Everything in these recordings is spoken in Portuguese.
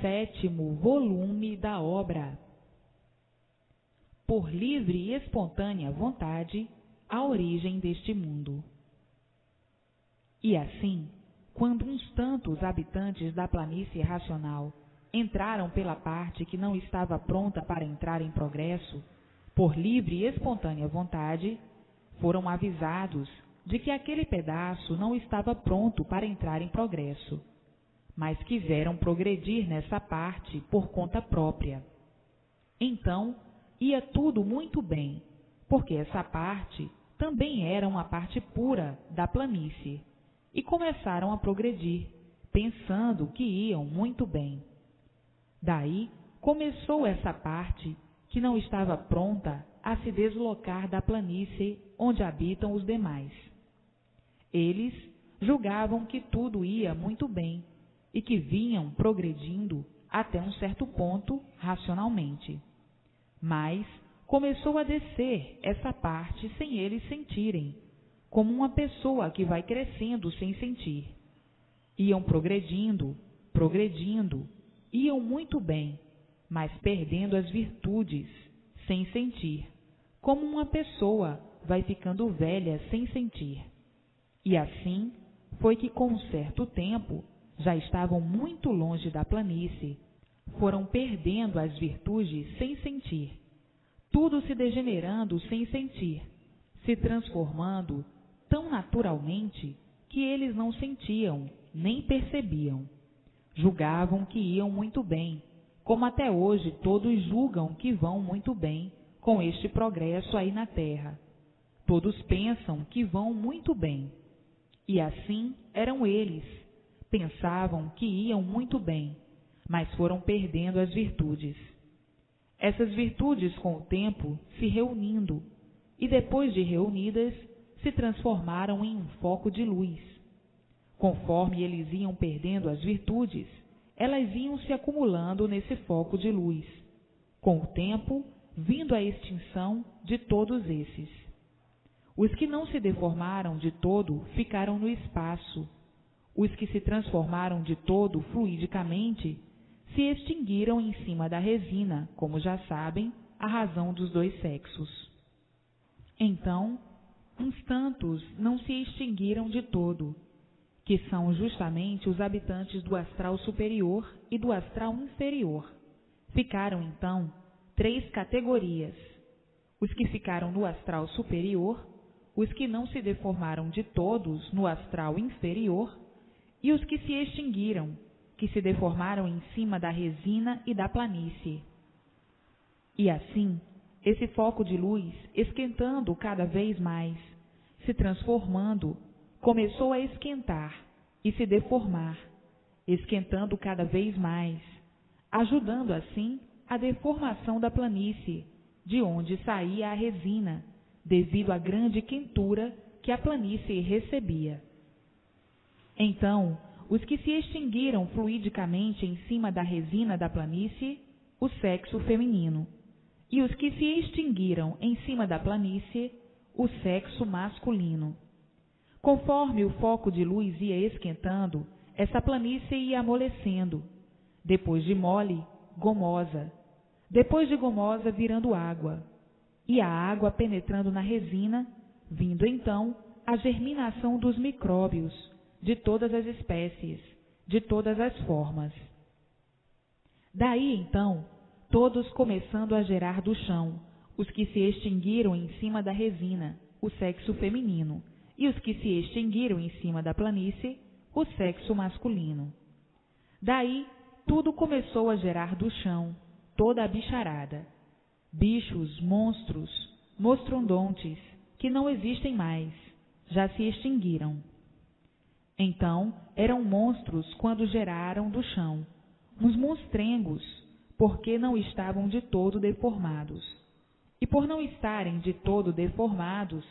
7º volume da obra. Por livre e espontânea vontade, a origem deste mundo. E assim, quando uns tantos habitantes da planície racional entraram pela parte que não estava pronta para entrar em progresso, por livre e espontânea vontade, foram avisados de que aquele pedaço não estava pronto para entrar em progresso, mas quiseram progredir nessa parte por conta própria. Então, ia tudo muito bem, porque essa parte também era uma parte pura da planície, e começaram a progredir, pensando que iam muito bem. Daí começou essa parte que não estava pronta a se deslocar da planície onde habitam os demais. Eles julgavam que tudo ia muito bem e que vinham progredindo até um certo ponto racionalmente. Mas começou a descer essa parte sem eles sentirem, como uma pessoa que vai crescendo sem sentir. Iam progredindo, iam muito bem, mas perdendo as virtudes sem sentir, como uma pessoa vai ficando velha sem sentir. E assim foi que, com um certo tempo, já estavam muito longe da planície, foram perdendo as virtudes sem sentir, tudo se degenerando sem sentir, se transformando tão naturalmente que eles não sentiam nem percebiam. Julgavam que iam muito bem, como até hoje todos julgam que vão muito bem com este progresso aí na Terra. Todos pensam que vão muito bem. E assim eram eles. Pensavam que iam muito bem, mas foram perdendo as virtudes. Essas virtudes, com o tempo, se reunindo, e depois de reunidas, se transformaram em um foco de luz. Conforme eles iam perdendo as virtudes, elas iam se acumulando nesse foco de luz, com o tempo vindo a extinção de todos esses. Os que não se deformaram de todo ficaram no espaço. Os que se transformaram de todo fluidicamente se extinguiram em cima da resina, como já sabem, a razão dos dois sexos. Então, uns tantos não se extinguiram de todo, que são justamente os habitantes do astral superior e do astral inferior. Ficaram, então, 3 categorias: os que ficaram no astral superior, os que não se deformaram de todos no astral inferior e os que se extinguiram, que se deformaram em cima da resina e da planície. E assim, esse foco de luz, esquentando cada vez mais, se transformando, começou a esquentar e se deformar, esquentando cada vez mais, ajudando assim a deformação da planície, de onde saía a resina, devido à grande quentura que a planície recebia. Então, os que se extinguiram fluidicamente em cima da resina da planície, o sexo feminino, e os que se extinguiram em cima da planície, o sexo masculino. Conforme o foco de luz ia esquentando, essa planície ia amolecendo, depois de mole, gomosa, depois de gomosa virando água, e a água penetrando na resina, vindo então a germinação dos micróbios, de todas as espécies, de todas as formas. Daí então, todos começando a gerar do chão, os que se extinguiram em cima da resina, o sexo feminino, e os que se extinguiram em cima da planície, o sexo masculino. Daí, tudo começou a gerar do chão, toda a bicharada. Bichos, monstros, mostrodontes, que não existem mais, já se extinguiram. Então, eram monstros quando geraram do chão, uns monstrengos, porque não estavam de todo deformados. E por não estarem de todo deformados,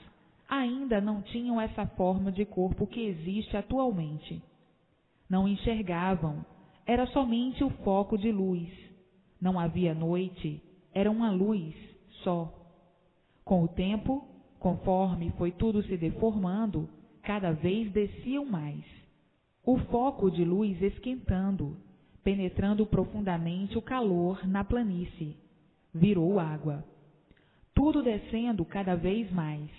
ainda não tinham essa forma de corpo que existe atualmente. Não enxergavam, era somente o foco de luz. Não havia noite, era uma luz só. Com o tempo, conforme foi tudo se deformando, cada vez desciam mais. O foco de luz esquentando, penetrando profundamente o calor na planície. Virou água. Tudo descendo cada vez mais.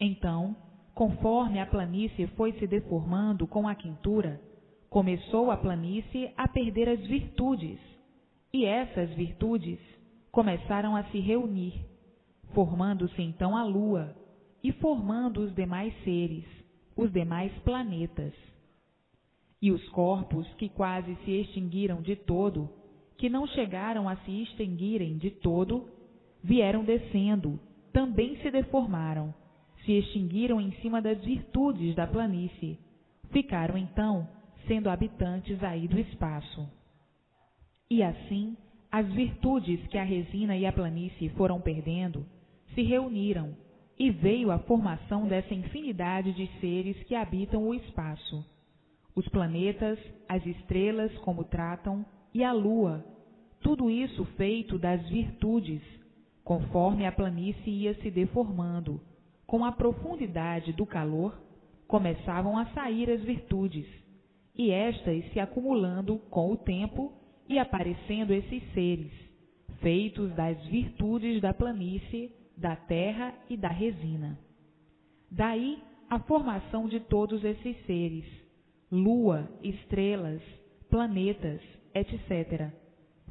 Então, conforme a planície foi se deformando com a quentura, começou a planície a perder as virtudes, e essas virtudes começaram a se reunir, formando-se então a Lua e formando os demais seres, os demais planetas. E os corpos que quase se extinguiram de todo, que não chegaram a se extinguirem de todo, vieram descendo, também se deformaram, se extinguiram em cima das virtudes da planície, ficaram então sendo habitantes aí do espaço. E assim, as virtudes que a resina e a planície foram perdendo, se reuniram, e veio a formação dessa infinidade de seres que habitam o espaço. Os planetas, as estrelas como tratam, e a Lua, tudo isso feito das virtudes, conforme a planície ia se deformando, com a profundidade do calor, começavam a sair as virtudes, e estas se acumulando com o tempo e aparecendo esses seres, feitos das virtudes da planície, da terra e da resina. Daí a formação de todos esses seres, lua, estrelas, planetas, etc.,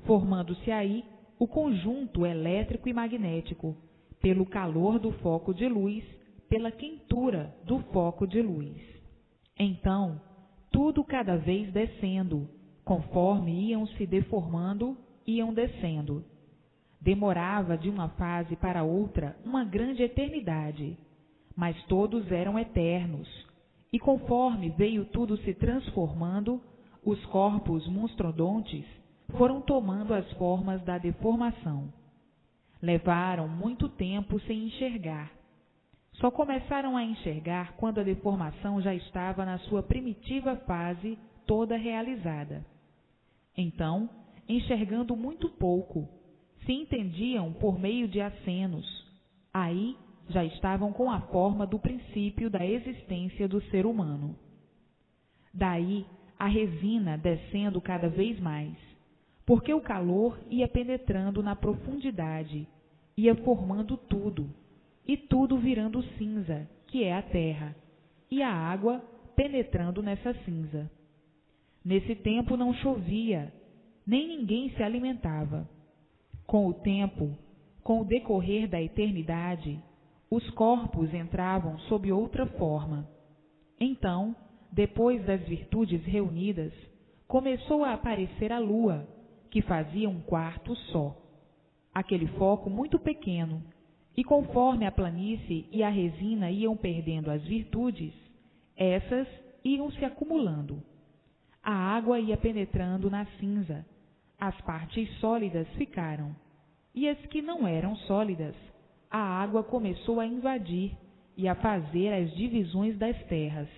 formando-se aí o conjunto elétrico e magnético, pelo calor do foco de luz, pela quentura do foco de luz. Então, tudo cada vez descendo, conforme iam se deformando, iam descendo. Demorava de uma fase para outra uma grande eternidade, mas todos eram eternos, e conforme veio tudo se transformando, os corpos monstrodontes foram tomando as formas da deformação. Levaram muito tempo sem enxergar. Só começaram a enxergar quando a deformação já estava na sua primitiva fase toda realizada. Então, enxergando muito pouco, se entendiam por meio de acenos. Aí já estavam com a forma do princípio da existência do ser humano. Daí a resina descendo cada vez mais, porque o calor ia penetrando na profundidade, ia formando tudo, e tudo virando cinza, que é a terra, e a água penetrando nessa cinza. Nesse tempo não chovia, nem ninguém se alimentava. Com o tempo, com o decorrer da eternidade, os corpos entravam sob outra forma. Então, depois das virtudes reunidas, começou a aparecer a lua, que fazia um quarto só. Aquele foco muito pequeno, e conforme a planície e a resina iam perdendo as virtudes, essas iam se acumulando. A água ia penetrando na cinza, as partes sólidas ficaram, e as que não eram sólidas, a água começou a invadir e a fazer as divisões das terras.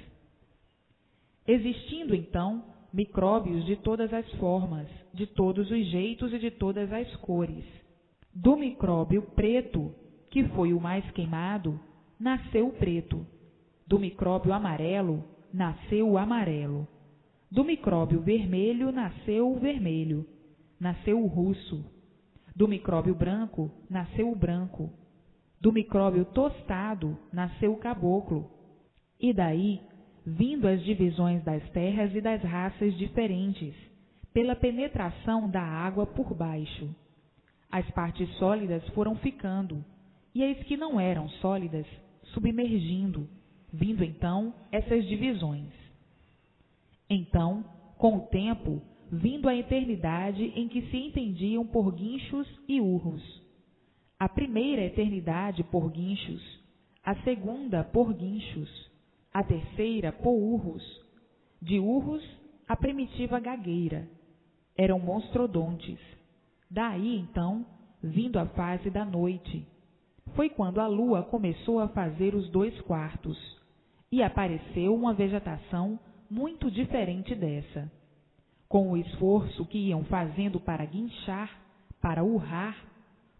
Existindo então micróbios de todas as formas, de todos os jeitos e de todas as cores. Do micróbio preto, que foi o mais queimado, nasceu o preto. Do micróbio amarelo, nasceu o amarelo. Do micróbio vermelho, nasceu o vermelho. Nasceu o russo. Do micróbio branco, nasceu o branco. Do micróbio tostado, nasceu o caboclo. E daí, vindo as divisões das terras e das raças diferentes, pela penetração da água por baixo. As partes sólidas foram ficando, e as que não eram sólidas submergindo, vindo então essas divisões. Então, com o tempo, vindo a eternidade em que se entendiam por guinchos e urros. A primeira eternidade por guinchos, a segunda por guinchos, a terceira por urros. De urros, a primitiva gagueira. Eram monstrodontes. Daí, então, vindo a fase da noite. Foi quando a lua começou a fazer os 2 quartos, e apareceu uma vegetação muito diferente dessa. Com o esforço que iam fazendo para guinchar, para urrar,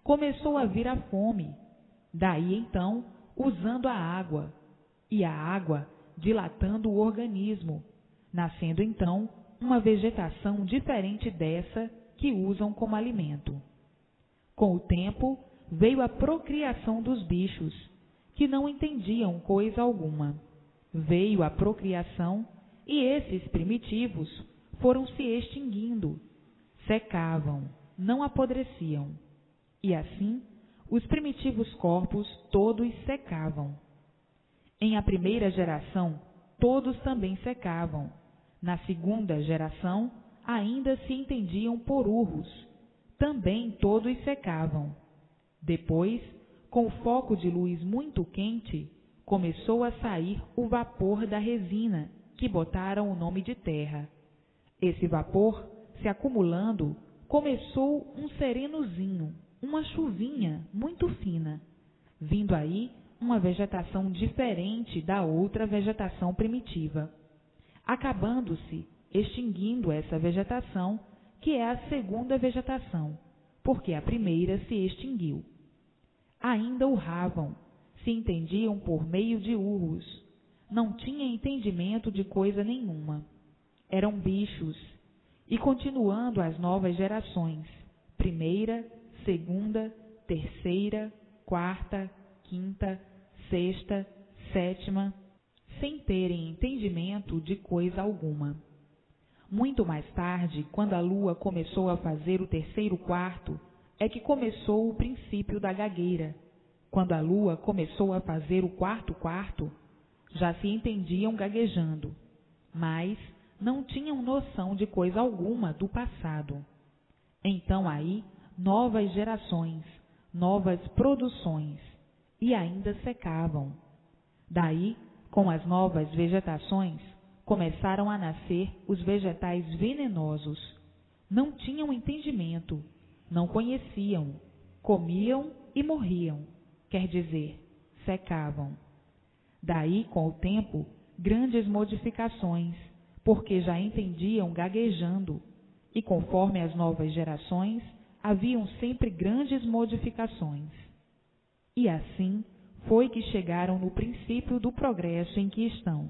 começou a vir a fome. Daí, então, usando a água, e a água dilatando o organismo, nascendo então uma vegetação diferente dessa que usam como alimento. Com o tempo, veio a procriação dos bichos, que não entendiam coisa alguma. Veio a procriação e esses primitivos foram se extinguindo, secavam, não apodreciam. E assim, os primitivos corpos todos secavam. Em a primeira geração, todos também secavam. Na segunda geração, ainda se entendiam por urros. Também todos secavam. Depois, com o foco de luz muito quente, começou a sair o vapor da resina, que botaram o nome de terra. Esse vapor, se acumulando, começou um serenozinho, uma chuvinha muito fina. Vindo aí uma vegetação diferente da outra vegetação primitiva. Acabando-se, extinguindo essa vegetação, que é a segunda vegetação, porque a primeira se extinguiu. Ainda urravam, se entendiam por meio de urros, não tinha entendimento de coisa nenhuma. Eram bichos, e continuando as novas gerações, primeira, segunda, terceira, quarta, quinta, sexta, sétima, sem terem entendimento de coisa alguma. Muito mais tarde, quando a lua começou a fazer o terceiro quarto, é que começou o princípio da gagueira. Quando a lua começou a fazer o quarto quarto, já se entendiam gaguejando, mas não tinham noção de coisa alguma do passado. Então aí, novas gerações, novas produções, e ainda secavam. Daí, com as novas vegetações, começaram a nascer os vegetais venenosos. Não tinham entendimento, não conheciam, comiam e morriam, quer dizer, secavam. Daí, com o tempo, grandes modificações, porque já entendiam gaguejando, e conforme as novas gerações, haviam sempre grandes modificações. E assim foi que chegaram no princípio do progresso em que estão.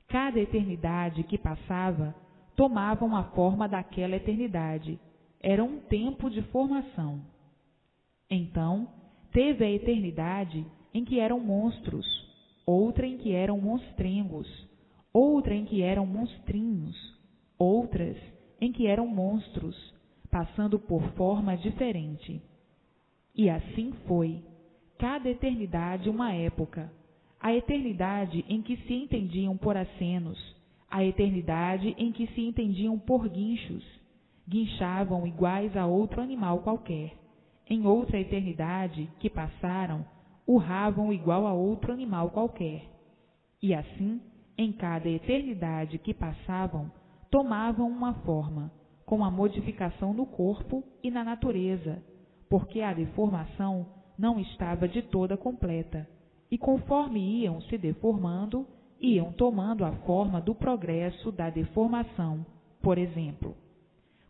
Cada eternidade que passava tomava uma forma daquela eternidade, era um tempo de formação. Então, teve a eternidade em que eram monstros, outra em que eram monstrengos, outra em que eram monstrinhos, outras em que eram monstros, passando por forma diferente. E assim foi, cada eternidade uma época, a eternidade em que se entendiam por acenos, a eternidade em que se entendiam por guinchos, guinchavam iguais a outro animal qualquer. Em outra eternidade que passaram, urravam igual a outro animal qualquer. E assim, em cada eternidade que passavam, tomavam uma forma, com a modificação no corpo e na natureza, porque a deformação não estava de toda completa, e conforme iam se deformando, iam tomando a forma do progresso da deformação. Por exemplo,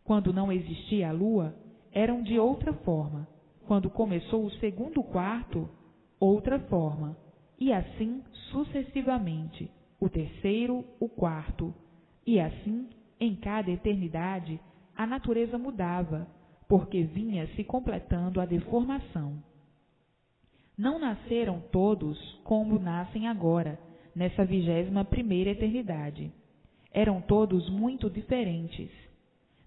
quando não existia a lua, eram de outra forma. Quando começou o segundo quarto, outra forma. E assim sucessivamente, o terceiro, o quarto. E assim, em cada eternidade, a natureza mudava, porque vinha se completando a deformação. Não nasceram todos como nascem agora, nessa 21ª eternidade. Eram todos muito diferentes.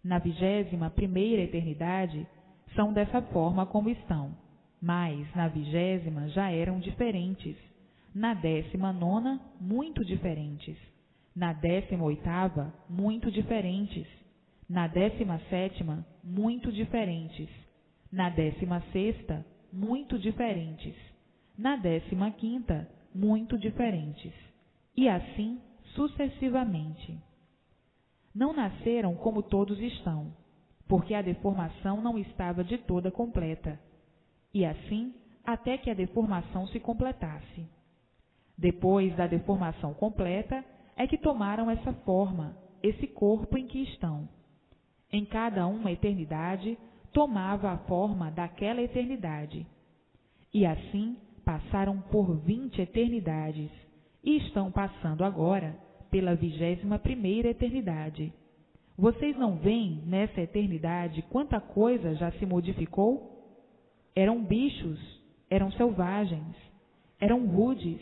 Na 21ª eternidade, são dessa forma como estão, mas na 20ª já eram diferentes. Na 19ª, muito diferentes. Na 18ª, muito diferentes. Na 17ª, muito diferentes. Na 16ª, muito diferentes. Na 15ª, muito diferentes. E assim sucessivamente. Não nasceram como todos estão, porque a deformação não estava de toda completa. E assim, até que a deformação se completasse. Depois da deformação completa, é que tomaram essa forma, esse corpo em que estão. Em cada uma eternidade, tomava a forma daquela eternidade. E assim passaram por 20 eternidades, e estão passando agora pela 21ª eternidade. Vocês não veem nessa eternidade quanta coisa já se modificou? Eram bichos, eram selvagens, eram rudes,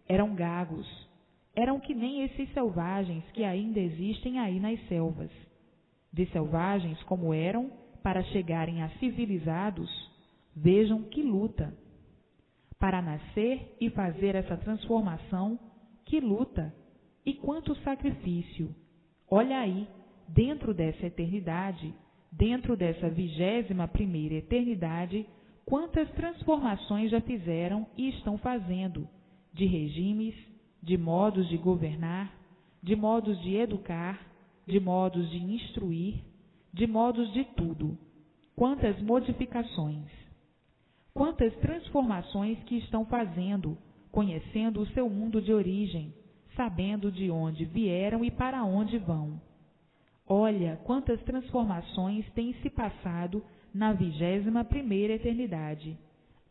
eram gagos, eram que nem esses selvagens que ainda existem aí nas selvas. De selvagens como eram, para chegarem a civilizados, vejam que luta. Para nascer e fazer essa transformação, que luta e quanto sacrifício. Olha aí, dentro dessa eternidade, dentro dessa 21ª eternidade, quantas transformações já fizeram e estão fazendo, de regimes, de modos de governar, de modos de educar, de modos de instruir, de modos de tudo. Quantas modificações, quantas transformações que estão fazendo, conhecendo o seu mundo de origem, sabendo de onde vieram e para onde vão. Olha quantas transformações têm se passado na 21ª eternidade.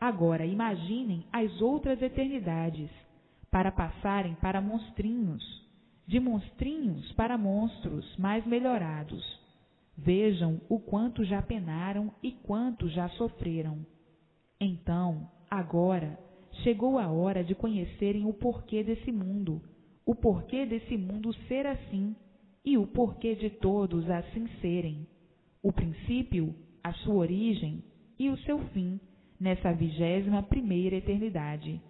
Agora imaginem as outras eternidades, para passarem para monstrinhos, de monstrinhos para monstros mais melhorados. Vejam o quanto já penaram e quanto já sofreram. Então, agora, chegou a hora de conhecerem o porquê desse mundo, o porquê desse mundo ser assim e o porquê de todos assim serem. O princípio, a sua origem e o seu fim nessa 21ª eternidade,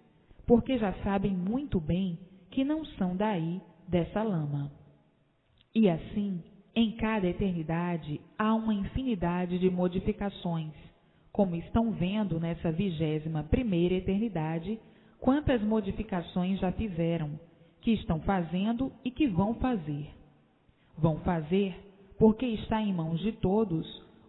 porque já sabem muito bem que não são daí, dessa lama. E assim, em cada eternidade há uma infinidade de modificações, como estão vendo nessa 21ª eternidade, quantas modificações já fizeram, que estão fazendo e que vão fazer. Vão fazer porque está em mãos de todos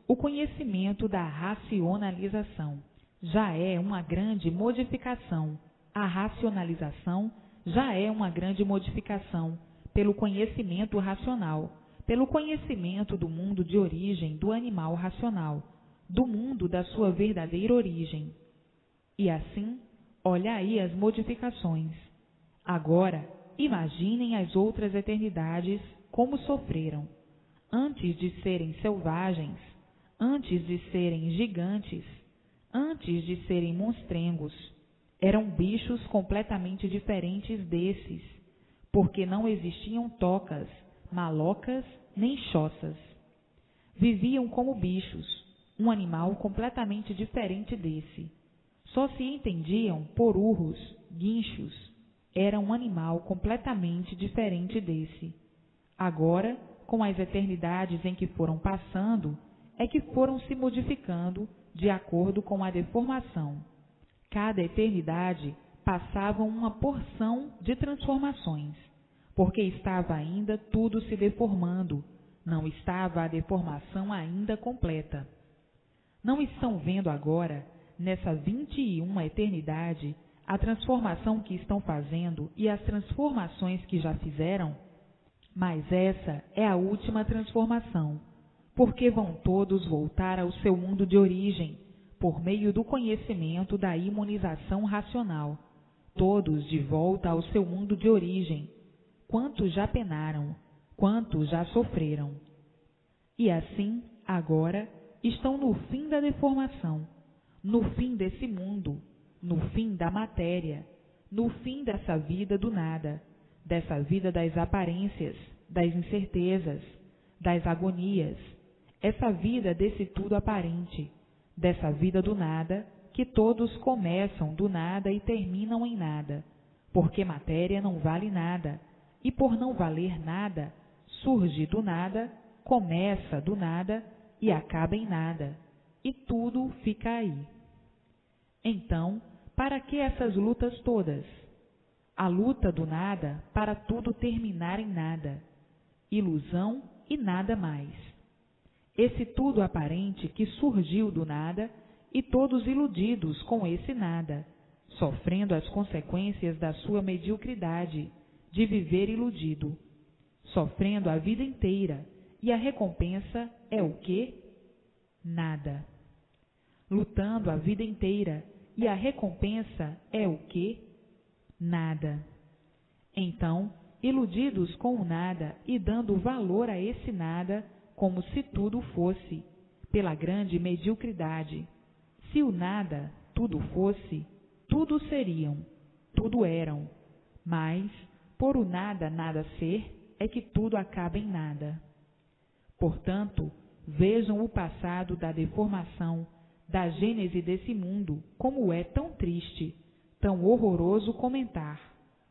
o conhecimento da racionalização. Já é uma grande modificação. A racionalização já é uma grande modificação pelo conhecimento racional, pelo conhecimento do mundo de origem do animal racional, do mundo da sua verdadeira origem. E assim, olha aí as modificações. Agora, imaginem as outras eternidades como sofreram. Antes de serem selvagens, antes de serem gigantes, antes de serem monstrengos, eram bichos completamente diferentes desses, porque não existiam tocas, malocas nem choças. Viviam como bichos, um animal completamente diferente desse. Só se entendiam por urros, guinchos. Era um animal completamente diferente desse. Agora, com as eternidades em que foram passando, é que foram se modificando de acordo com a deformação. Cada eternidade passava uma porção de transformações, porque estava ainda tudo se deformando, não estava a deformação ainda completa. Não estão vendo agora, nessa 21ª eternidade, a transformação que estão fazendo e as transformações que já fizeram? Mas essa é a última transformação, porque vão todos voltar ao seu mundo de origem, por meio do conhecimento da imunização racional, todos de volta ao seu mundo de origem. Quantos já penaram, quantos já sofreram. E assim, agora, estão no fim da deformação, no fim desse mundo, no fim da matéria, no fim dessa vida do nada, dessa vida das aparências, das incertezas, das agonias, essa vida desse tudo aparente, dessa vida do nada, que todos começam do nada e terminam em nada, porque matéria não vale nada, e por não valer nada, surge do nada, começa do nada e acaba em nada, e tudo fica aí. Então, para que essas lutas todas? A luta do nada para tudo terminar em nada, ilusão e nada mais. Esse tudo aparente que surgiu do nada e todos iludidos com esse nada, sofrendo as consequências da sua mediocridade, de viver iludido, sofrendo a vida inteira, e a recompensa é o quê? Nada. Lutando a vida inteira, e a recompensa é o quê? Nada. Então, iludidos com o nada e dando valor a esse nada como se tudo fosse, pela grande mediocridade. Se o nada tudo fosse, tudo seriam, tudo eram, mas, por o nada nada ser, é que tudo acaba em nada. Portanto, vejam o passado da deformação, da gênese desse mundo, como é tão triste, tão horroroso comentar,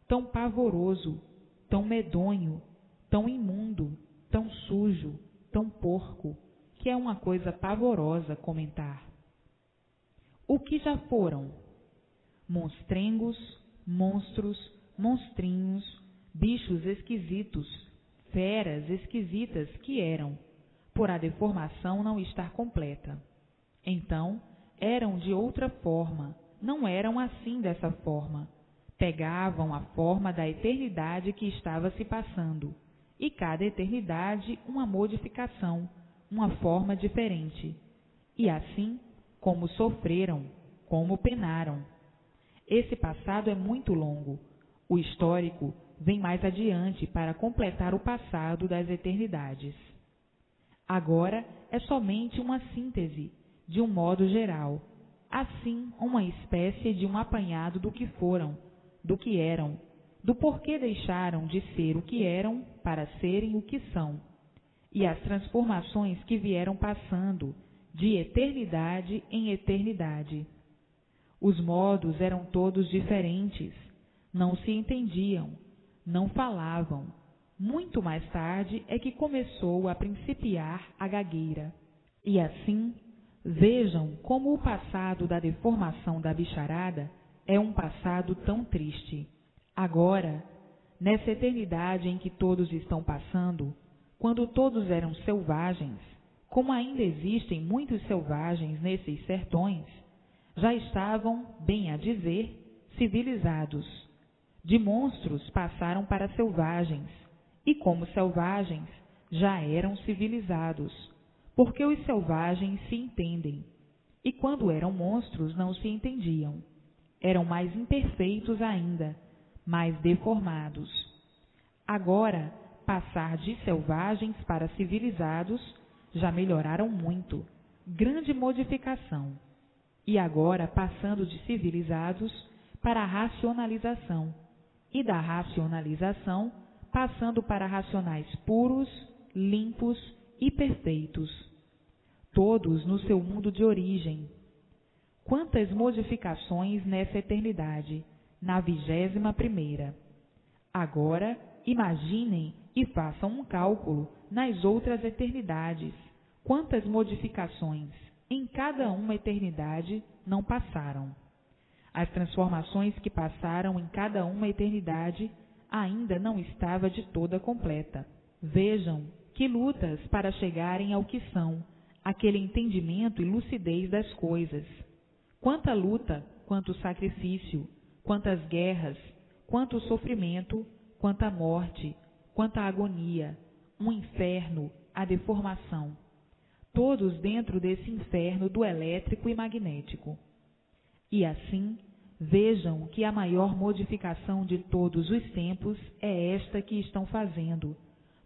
tão pavoroso, tão medonho, tão imundo, tão sujo, tão porco, que é uma coisa pavorosa comentar. O que já foram? Monstrengos, monstros, monstrinhos, bichos esquisitos, feras esquisitas que eram, por a deformação não estar completa. Então, eram de outra forma, não eram assim dessa forma. Pegavam a forma da eternidade que estava se passando, e cada eternidade uma modificação, uma forma diferente. E assim, como sofreram, como penaram. Esse passado é muito longo. O histórico vem mais adiante para completar o passado das eternidades. Agora é somente uma síntese, de um modo geral, assim uma espécie de um apanhado do que foram, do que eram, do porquê deixaram de ser o que eram para serem o que são, e as transformações que vieram passando de eternidade em eternidade. Os modos eram todos diferentes, não se entendiam, não falavam. Muito mais tarde é que começou a principiar a gagueira. E assim, vejam como o passado da deformação da bicharada é um passado tão triste. Agora, nessa eternidade em que todos estão passando, quando todos eram selvagens, como ainda existem muitos selvagens nesses sertões, já estavam, bem a dizer, civilizados. De monstros passaram para selvagens, e como selvagens já eram civilizados, porque os selvagens se entendem, e quando eram monstros não se entendiam. Eram mais imperfeitos ainda, mais deformados. Agora, passar de selvagens para civilizados já melhoraram muito, grande modificação. E agora passando de civilizados para a racionalização, e da racionalização passando para racionais puros, limpos e perfeitos, todos no seu mundo de origem. Quantas modificações nessa eternidade, na 21ª. Agora, imaginem e façam um cálculo nas outras eternidades. Quantas modificações em cada uma eternidade não passaram? As transformações que passaram em cada uma eternidade ainda não estava de toda completa. Vejam que lutas para chegarem ao que são, aquele entendimento e lucidez das coisas. Quanta luta, quanto sacrifício, quantas guerras, quanto sofrimento, quanta morte, quanta agonia, um inferno, a deformação. Todos dentro desse inferno do elétrico e magnético. E assim, vejam que a maior modificação de todos os tempos é esta que estão fazendo,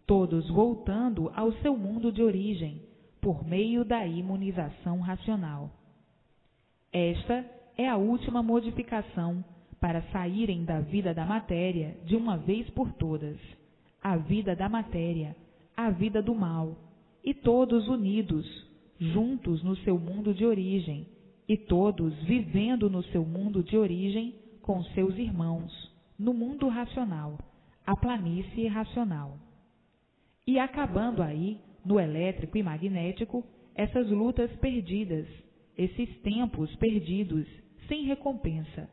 todos voltando ao seu mundo de origem, por meio da imunização racional. Esta é a última modificação para saírem da vida da matéria de uma vez por todas, a vida da matéria, a vida do mal, e todos unidos, juntos no seu mundo de origem, e todos vivendo no seu mundo de origem com seus irmãos, no mundo racional, a planície racional. E acabando aí, no elétrico e magnético, essas lutas perdidas, esses tempos perdidos, sem recompensa.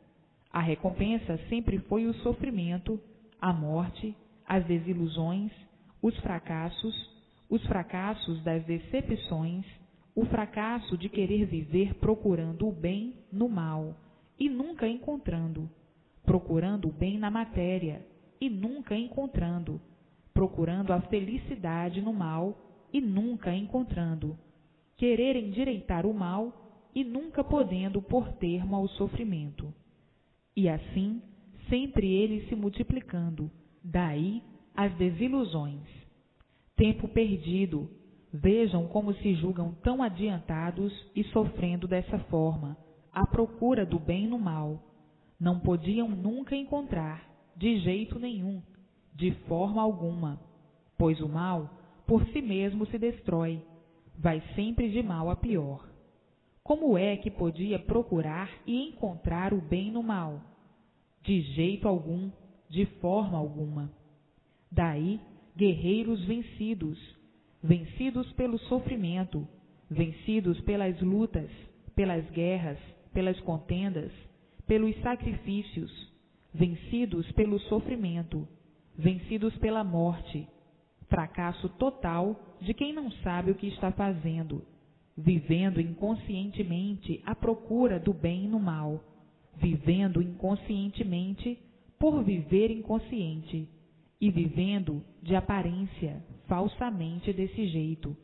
A recompensa sempre foi o sofrimento, a morte, as desilusões, os fracassos das decepções, o fracasso de querer viver procurando o bem no mal e nunca encontrando, procurando o bem na matéria e nunca encontrando, procurando a felicidade no mal e nunca encontrando, querer endireitar o mal e nunca podendo pôr termo ao sofrimento. E assim, sempre ele se multiplicando, Daí as desilusões. Tempo perdido. Vejam como se julgam tão adiantados e sofrendo dessa forma, à procura do bem no mal. Não podiam nunca encontrar, de jeito nenhum, de forma alguma, pois o mal por si mesmo se destrói, vai sempre de mal a pior. Como é que podia procurar e encontrar o bem no mal? De jeito algum, de forma alguma. Daí, guerreiros vencidos, vencidos pelo sofrimento, vencidos pelas lutas, pelas guerras, pelas contendas, pelos sacrifícios, vencidos pelo sofrimento, vencidos pela morte, fracasso total de quem não sabe o que está fazendo, vivendo inconscientemente à procura do bem no mal, vivendo inconscientemente por viver inconsciente, e vivendo de aparência, falsamente desse jeito,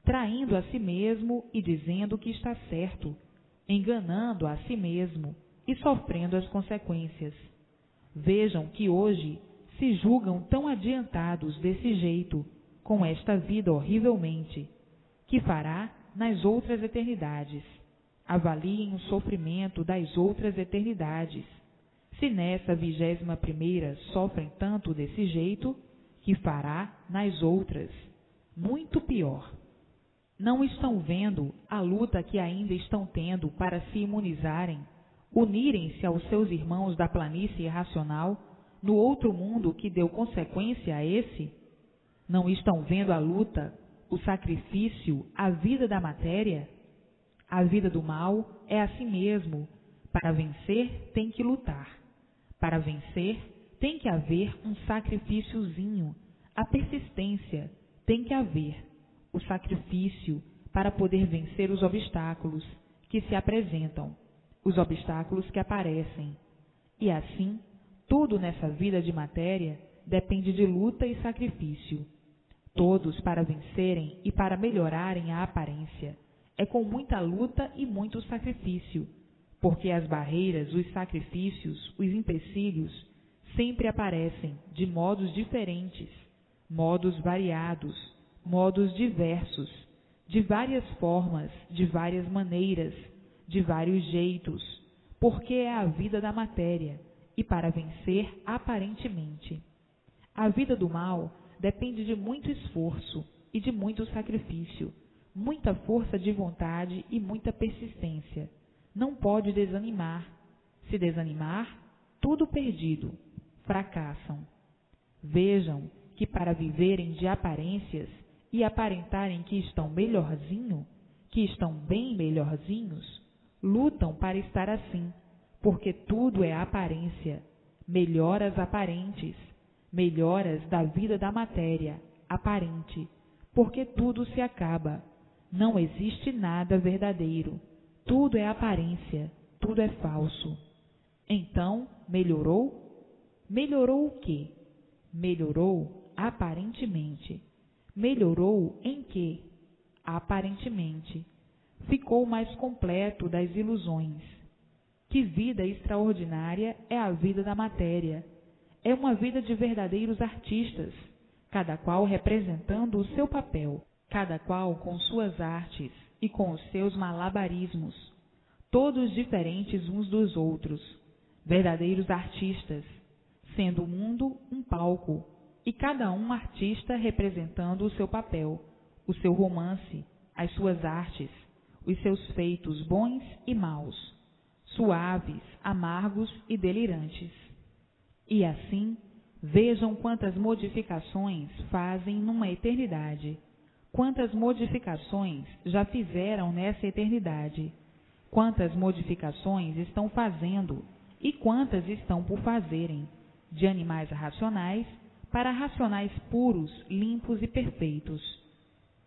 traindo a si mesmo e dizendo que está certo, enganando a si mesmo e sofrendo as consequências. Vejam que hoje se julgam tão adiantados desse jeito, com esta vida horrivelmente, que fará nas outras eternidades. Avaliem o sofrimento das outras eternidades. Se nessa 21ª sofrem tanto desse jeito, que fará nas outras, muito pior. Não estão vendo a luta que ainda estão tendo para se imunizarem, unirem-se aos seus irmãos da planície irracional, no outro mundo que deu consequência a esse? Não estão vendo a luta, o sacrifício, a vida da matéria? A vida do mal é assim mesmo. Para vencer, tem que lutar. Para vencer, tem que haver um sacrifíciozinho. A persistência tem que haver. O sacrifício para poder vencer os obstáculos que se apresentam, os obstáculos que aparecem. E assim, tudo nessa vida de matéria depende de luta e sacrifício. Todos para vencerem e para melhorarem a aparência. É com muita luta e muito sacrifício, porque as barreiras, os sacrifícios, os empecilhos sempre aparecem de modos diferentes, modos variados, modos diversos, de várias formas, de várias maneiras, de vários jeitos, porque é a vida da matéria e para vencer aparentemente. A vida do mal depende de muito esforço e de muito sacrifício, muita força de vontade e muita persistência. Não pode desanimar. Se desanimar, tudo perdido, fracassam. Vejam que para viverem de aparências e aparentarem que estão melhorzinho, que estão bem melhorzinhos, lutam para estar assim, porque tudo é aparência, melhoras aparentes, melhoras da vida da matéria, aparente, porque tudo se acaba, não existe nada verdadeiro, tudo é aparência, tudo é falso. Então, melhorou? Melhorou o quê? Melhorou aparentemente. Melhorou em quê? Aparentemente. Ficou mais completo das ilusões. Que vida extraordinária é a vida da matéria! É uma vida de verdadeiros artistas, cada qual representando o seu papel, cada qual com suas artes e com os seus malabarismos, todos diferentes uns dos outros, verdadeiros artistas, sendo o mundo um palco, e cada um artista representando o seu papel, o seu romance, as suas artes, os seus feitos bons e maus, suaves, amargos e delirantes. E assim, vejam quantas modificações fazem numa eternidade, quantas modificações já fizeram nessa eternidade, quantas modificações estão fazendo e quantas estão por fazerem, de animais racionais para racionais puros, limpos e perfeitos.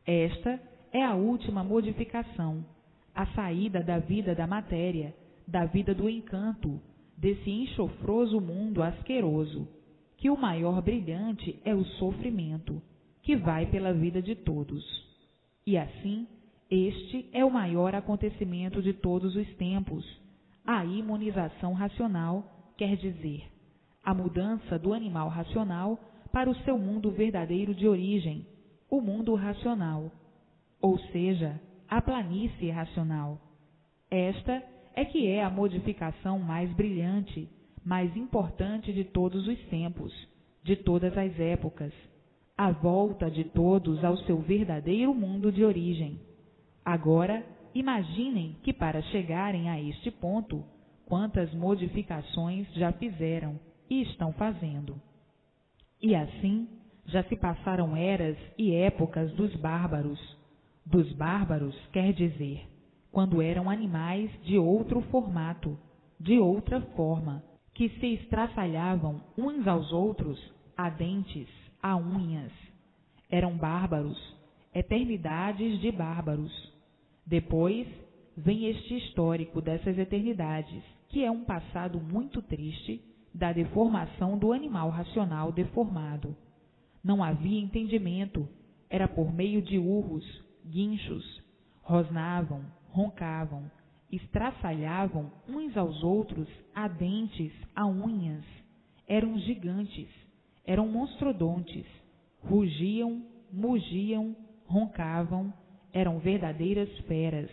Esta é a última modificação, a saída da vida da matéria, da vida do encanto, desse enxofroso mundo asqueroso, que o maior brilhante é o sofrimento, que vai pela vida de todos. E assim, este é o maior acontecimento de todos os tempos, a imunização racional, quer dizer, a mudança do animal racional para o seu mundo verdadeiro de origem, o mundo racional, ou seja, a planície racional. Esta é que é a modificação mais brilhante, mais importante de todos os tempos, de todas as épocas, a volta de todos ao seu verdadeiro mundo de origem. Agora, imaginem que para chegarem a este ponto, quantas modificações já fizeram e estão fazendo. E assim, já se passaram eras e épocas dos bárbaros. Dos bárbaros quer dizer, quando eram animais de outro formato, de outra forma, que se estraçalhavam uns aos outros a dentes, a unhas. Eram bárbaros, eternidades de bárbaros. Depois vem este histórico dessas eternidades, que é um passado muito triste da deformação do animal racional deformado. Não havia entendimento, era por meio de urros, guinchos, rosnavam, roncavam, estraçalhavam uns aos outros a dentes, a unhas. Eram gigantes, eram monstrodontes, rugiam, mugiam, roncavam, eram verdadeiras feras,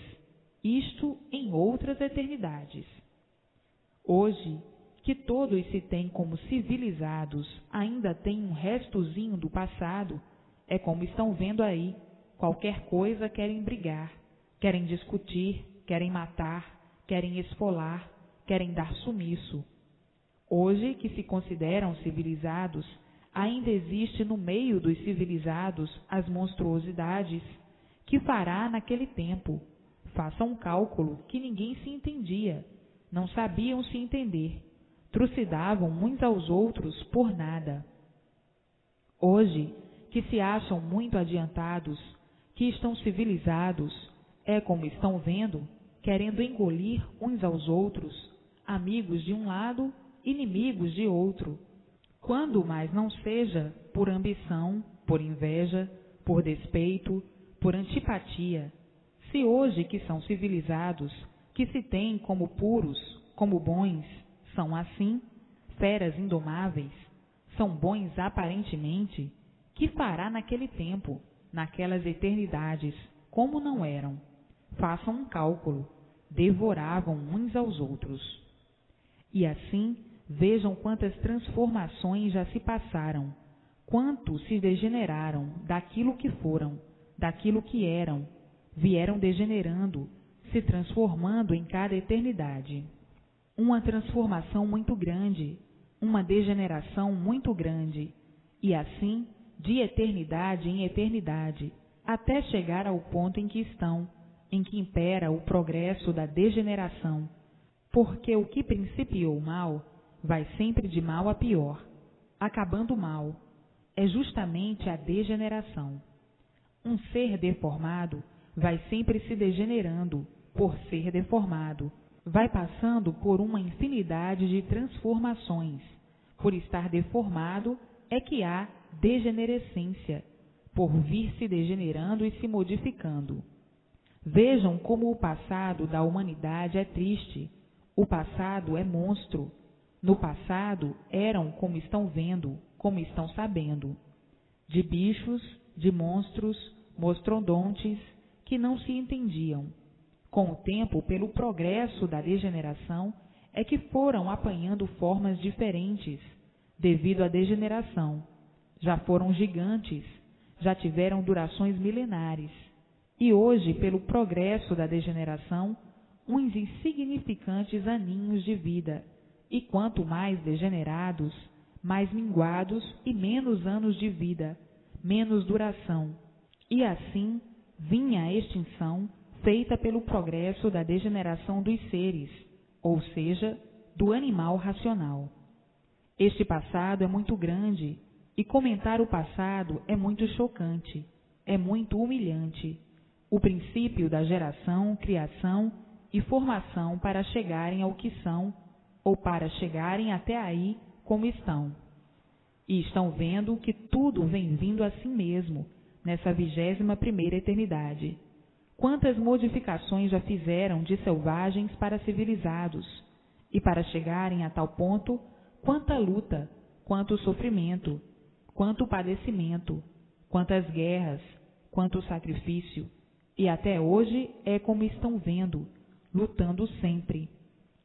isto em outras eternidades. Hoje, que todos se têm como civilizados, ainda tem um restozinho do passado, é como estão vendo aí, qualquer coisa querem brigar, querem discutir, querem matar, querem esfolar, querem dar sumiço. Hoje, que se consideram civilizados, ainda existe no meio dos civilizados as monstruosidades. Que fará naquele tempo? Faça um cálculo que ninguém se entendia, não sabiam se entender, trucidavam uns aos outros por nada. Hoje, que se acham muito adiantados, que estão civilizados, é como estão vendo, querendo engolir uns aos outros, amigos de um lado, inimigos de outro, quando mais não seja por ambição, por inveja, por despeito, por antipatia. Se hoje que são civilizados, que se têm como puros, como bons, são assim, feras indomáveis, são bons aparentemente, que fará naquele tempo, naquelas eternidades, como não eram? Façam um cálculo, devoravam uns aos outros. E assim, vejam quantas transformações já se passaram, quanto se degeneraram daquilo que foram, daquilo que eram, vieram degenerando, se transformando em cada eternidade. Uma transformação muito grande, uma degeneração muito grande, e assim, de eternidade em eternidade, até chegar ao ponto em que estão, em que impera o progresso da degeneração, porque o que principiou mal vai sempre de mal a pior, acabando mal. É justamente a degeneração. Um ser deformado vai sempre se degenerando por ser deformado, vai passando por uma infinidade de transformações. Por estar deformado é que há degenerescência, por vir se degenerando e se modificando. Vejam como o passado da humanidade é triste, o passado é monstro. No passado eram como estão vendo, como estão sabendo, de bichos, de monstros, mostrodontes, que não se entendiam. Com o tempo, pelo progresso da degeneração, é que foram apanhando formas diferentes, devido à degeneração. Já foram gigantes, já tiveram durações milenares, e hoje, pelo progresso da degeneração, uns insignificantes aninhos de vida, e quanto mais degenerados, mais minguados e menos anos de vida, menos duração. E assim vinha a extinção feita pelo progresso da degeneração dos seres, ou seja, do animal racional. Este passado é muito grande, e comentar o passado é muito chocante, é muito humilhante. O princípio da geração, criação e formação para chegarem ao que são, ou para chegarem até aí como estão. E estão vendo que tudo vem vindo assim mesmo, nessa 21ª eternidade. Quantas modificações já fizeram de selvagens para civilizados, e para chegarem a tal ponto, quanta luta, quanto sofrimento, quanto padecimento, quantas guerras, quanto sacrifício, e até hoje é como estão vendo, lutando sempre.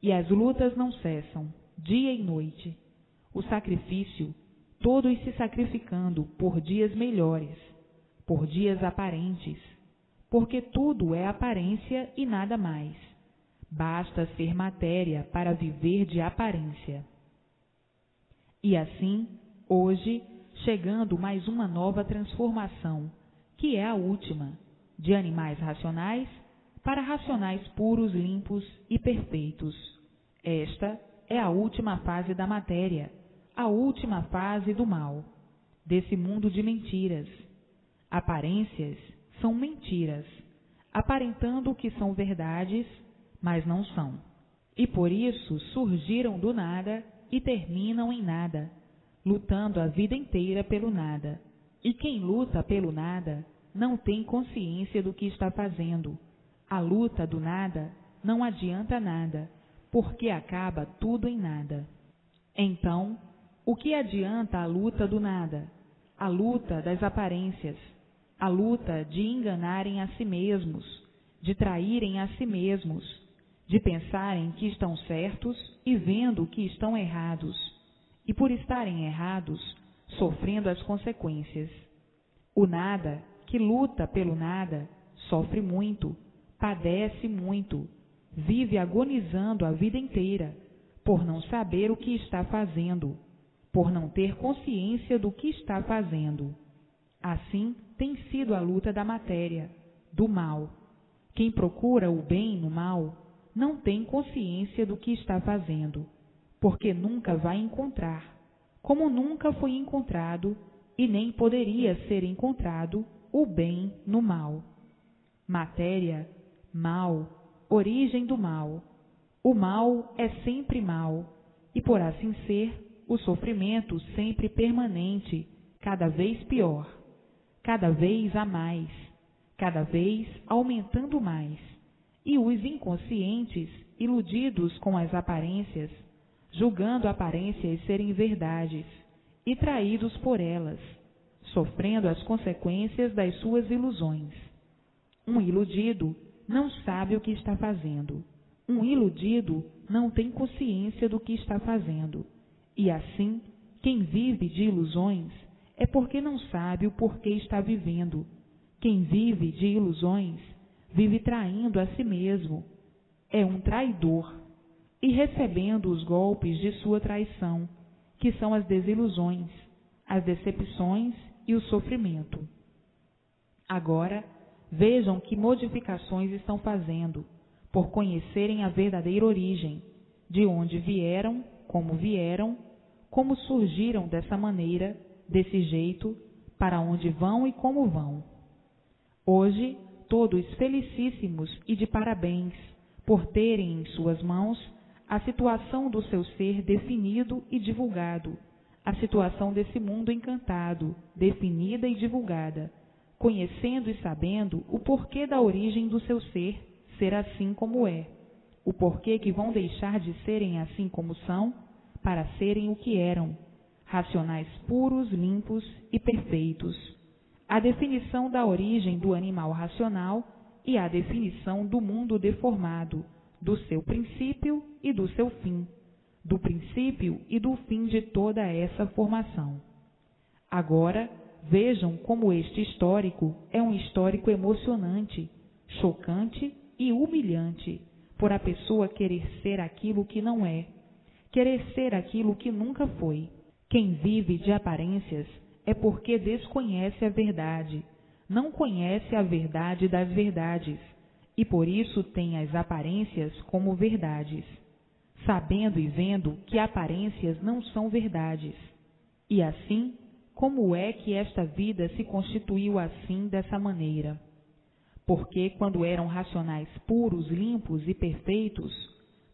E as lutas não cessam, dia e noite. O sacrifício, todos se sacrificando por dias melhores, por dias aparentes, porque tudo é aparência e nada mais. Basta ser matéria para viver de aparência. E assim, hoje, chegando mais uma nova transformação, que é a última, de animais racionais para racionais puros, limpos e perfeitos. Esta é a última fase da matéria, a última fase do mal, desse mundo de mentiras. Aparências são mentiras, aparentando que são verdades, mas não são. E por isso surgiram do nada e terminam em nada, lutando a vida inteira pelo nada. E quem luta pelo nada não tem consciência do que está fazendo. A luta do nada não adianta nada, porque acaba tudo em nada. Então, o que adianta a luta do nada? A luta das aparências, a luta de enganarem a si mesmos, de traírem a si mesmos, de pensarem que estão certos e vendo que estão errados, e por estarem errados, sofrendo as consequências. O nada, que luta pelo nada, sofre muito, padece muito, vive agonizando a vida inteira, por não saber o que está fazendo, por não ter consciência do que está fazendo. Assim tem sido a luta da matéria, do mal. Quem procura o bem no mal não tem consciência do que está fazendo, porque nunca vai encontrar, como nunca foi encontrado e nem poderia ser encontrado o bem no mal. Matéria, mal, origem do mal. O mal é sempre mal, e por assim ser, o sofrimento sempre permanente, cada vez pior, cada vez a mais, cada vez aumentando mais. E os inconscientes, iludidos com as aparências, julgando aparências serem verdades, e traídos por elas, sofrendo as consequências das suas ilusões. Um iludido não sabe o que está fazendo. Um iludido não tem consciência do que está fazendo. E assim, quem vive de ilusões é porque não sabe o porquê está vivendo. Quem vive de ilusões vive traindo a si mesmo. É um traidor e recebendo os golpes de sua traição, que são as desilusões, as decepções e o sofrimento. Agora, vejam que modificações estão fazendo, por conhecerem a verdadeira origem, de onde vieram, como surgiram dessa maneira, desse jeito, para onde vão e como vão. Hoje, todos felicíssimos e de parabéns, por terem em suas mãos a situação do seu ser definido e divulgado, a situação desse mundo encantado, definida e divulgada, conhecendo e sabendo o porquê da origem do seu ser assim como é, o porquê que vão deixar de serem assim como são, para serem o que eram, racionais puros, limpos e perfeitos. A definição da origem do animal racional e a definição do mundo deformado, do seu princípio e do seu fim, do princípio e do fim de toda essa formação. Agora, vejam como este histórico é um histórico emocionante, chocante e humilhante, por a pessoa querer ser aquilo que não é, querer ser aquilo que nunca foi. Quem vive de aparências é porque desconhece a verdade, não conhece a verdade das verdades, e por isso tem as aparências como verdades, sabendo e vendo que aparências não são verdades. E assim, como é que esta vida se constituiu assim, dessa maneira? Porque quando eram racionais puros, limpos e perfeitos,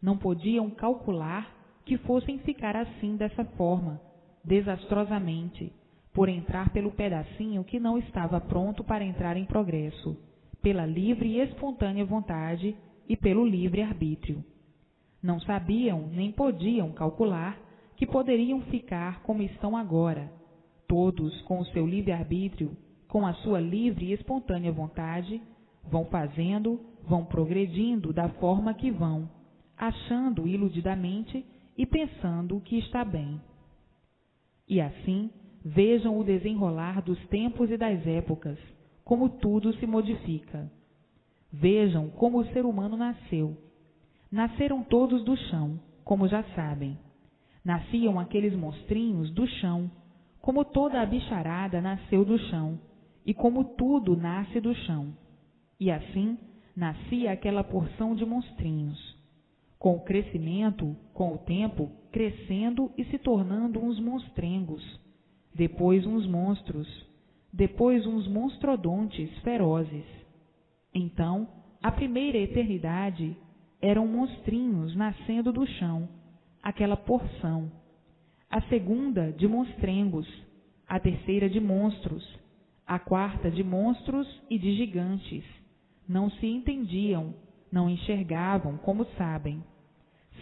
não podiam calcular que fossem ficar assim, dessa forma, desastrosamente, por entrar pelo pedacinho que não estava pronto para entrar em progresso, pela livre e espontânea vontade e pelo livre arbítrio. Não sabiam nem podiam calcular que poderiam ficar como estão agora, todos com o seu livre-arbítrio, com a sua livre e espontânea vontade, vão fazendo, vão progredindo da forma que vão, achando iludidamente e pensando que está bem. E assim, vejam o desenrolar dos tempos e das épocas, como tudo se modifica. Vejam como o ser humano nasceu. Nasceram todos do chão, como já sabem. Nasciam aqueles monstrinhos do chão, como toda a bicharada nasceu do chão, e como tudo nasce do chão. E assim, nascia aquela porção de monstrinhos. Com o crescimento, com o tempo, crescendo e se tornando uns monstrengos, depois uns monstros, depois uns monstrodontes ferozes. Então, a primeira eternidade eram monstrinhos nascendo do chão, aquela porção. A segunda de monstrengos, a terceira de monstros, a quarta de monstros e de gigantes. Não se entendiam, não enxergavam como sabem.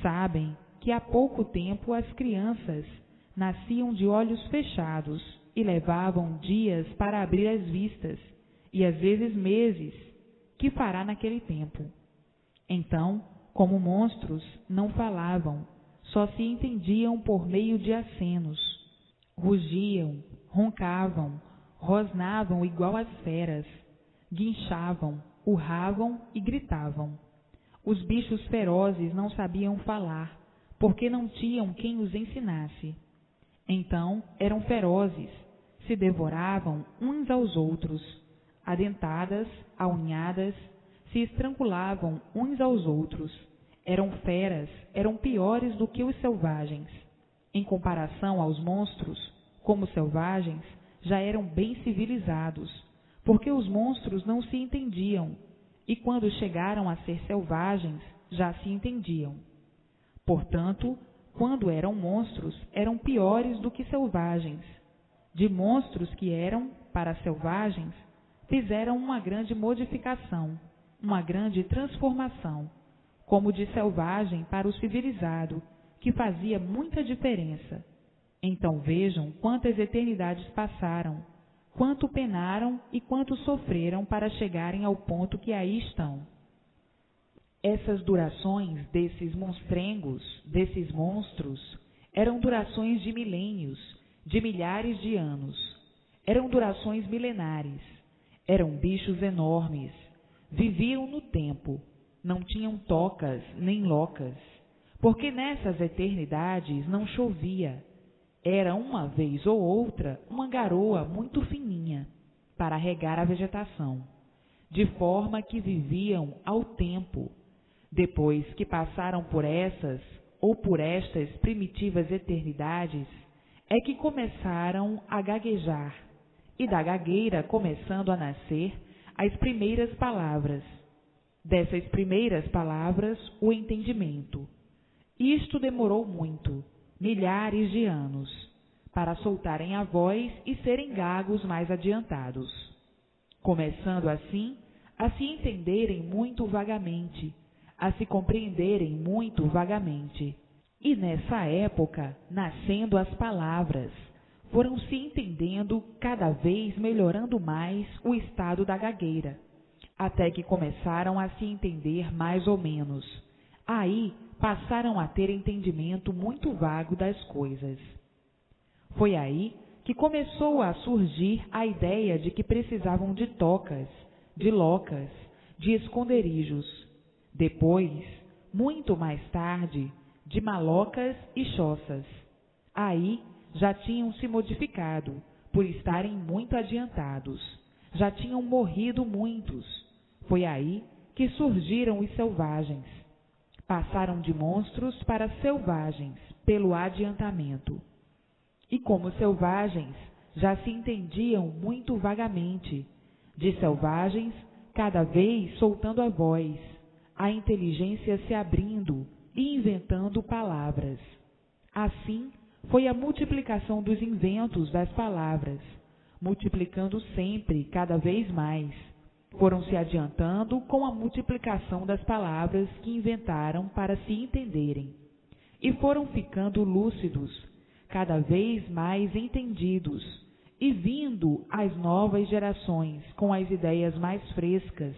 Sabem que há pouco tempo as crianças nasciam de olhos fechados e levavam dias para abrir as vistas, e às vezes meses. Que fará naquele tempo? Então, como monstros, não falavam, só se entendiam por meio de acenos. Rugiam, roncavam, rosnavam igual às feras, guinchavam, urravam e gritavam. Os bichos ferozes não sabiam falar, porque não tinham quem os ensinasse. Então eram ferozes, se devoravam uns aos outros, adentadas, aunhadas, se estrangulavam uns aos outros. Eram feras, eram piores do que os selvagens. Em comparação aos monstros, como selvagens, já eram bem civilizados, porque os monstros não se entendiam, e quando chegaram a ser selvagens, já se entendiam. Portanto, quando eram monstros, eram piores do que selvagens. De monstros que eram, para selvagens, fizeram uma grande modificação, uma grande transformação, como de selvagem para o civilizado, que fazia muita diferença. Então vejam quantas eternidades passaram, quanto penaram e quanto sofreram para chegarem ao ponto que aí estão. Essas durações desses monstrengos, desses monstros, eram durações de milênios, de milhares de anos. Eram durações milenares. Eram bichos enormes. Viviam no tempo. Não tinham tocas nem locas, porque nessas eternidades não chovia. Era uma vez ou outra uma garoa muito fininha para regar a vegetação, de forma que viviam ao tempo. Depois que passaram por essas ou por estas primitivas eternidades, é que começaram a gaguejar, e da gagueira começando a nascer as primeiras palavras. Dessas primeiras palavras, o entendimento. Isto demorou muito, milhares de anos, para soltarem a voz e serem gagos mais adiantados, começando assim a se entenderem muito vagamente, a se compreenderem muito vagamente. E nessa época, nascendo as palavras, foram se entendendo cada vez melhorando mais o estado da gagueira, até que começaram a se entender mais ou menos. Aí passaram a ter entendimento muito vago das coisas. Foi aí que começou a surgir a ideia de que precisavam de tocas, de locas, de esconderijos. Depois, muito mais tarde, de malocas e choças. Aí já tinham se modificado, por estarem muito adiantados. Já tinham morrido muitos. Foi aí que surgiram os selvagens. Passaram de monstros para selvagens, pelo adiantamento. E como selvagens, já se entendiam muito vagamente. De selvagens, cada vez soltando a voz, a inteligência se abrindo e inventando palavras. Assim, foi a multiplicação dos inventos das palavras, multiplicando sempre, cada vez mais. Foram se adiantando com a multiplicação das palavras que inventaram para se entenderem. e foram ficando lúcidos, cada vez mais entendidos, e vindo as novas gerações com as ideias mais frescas,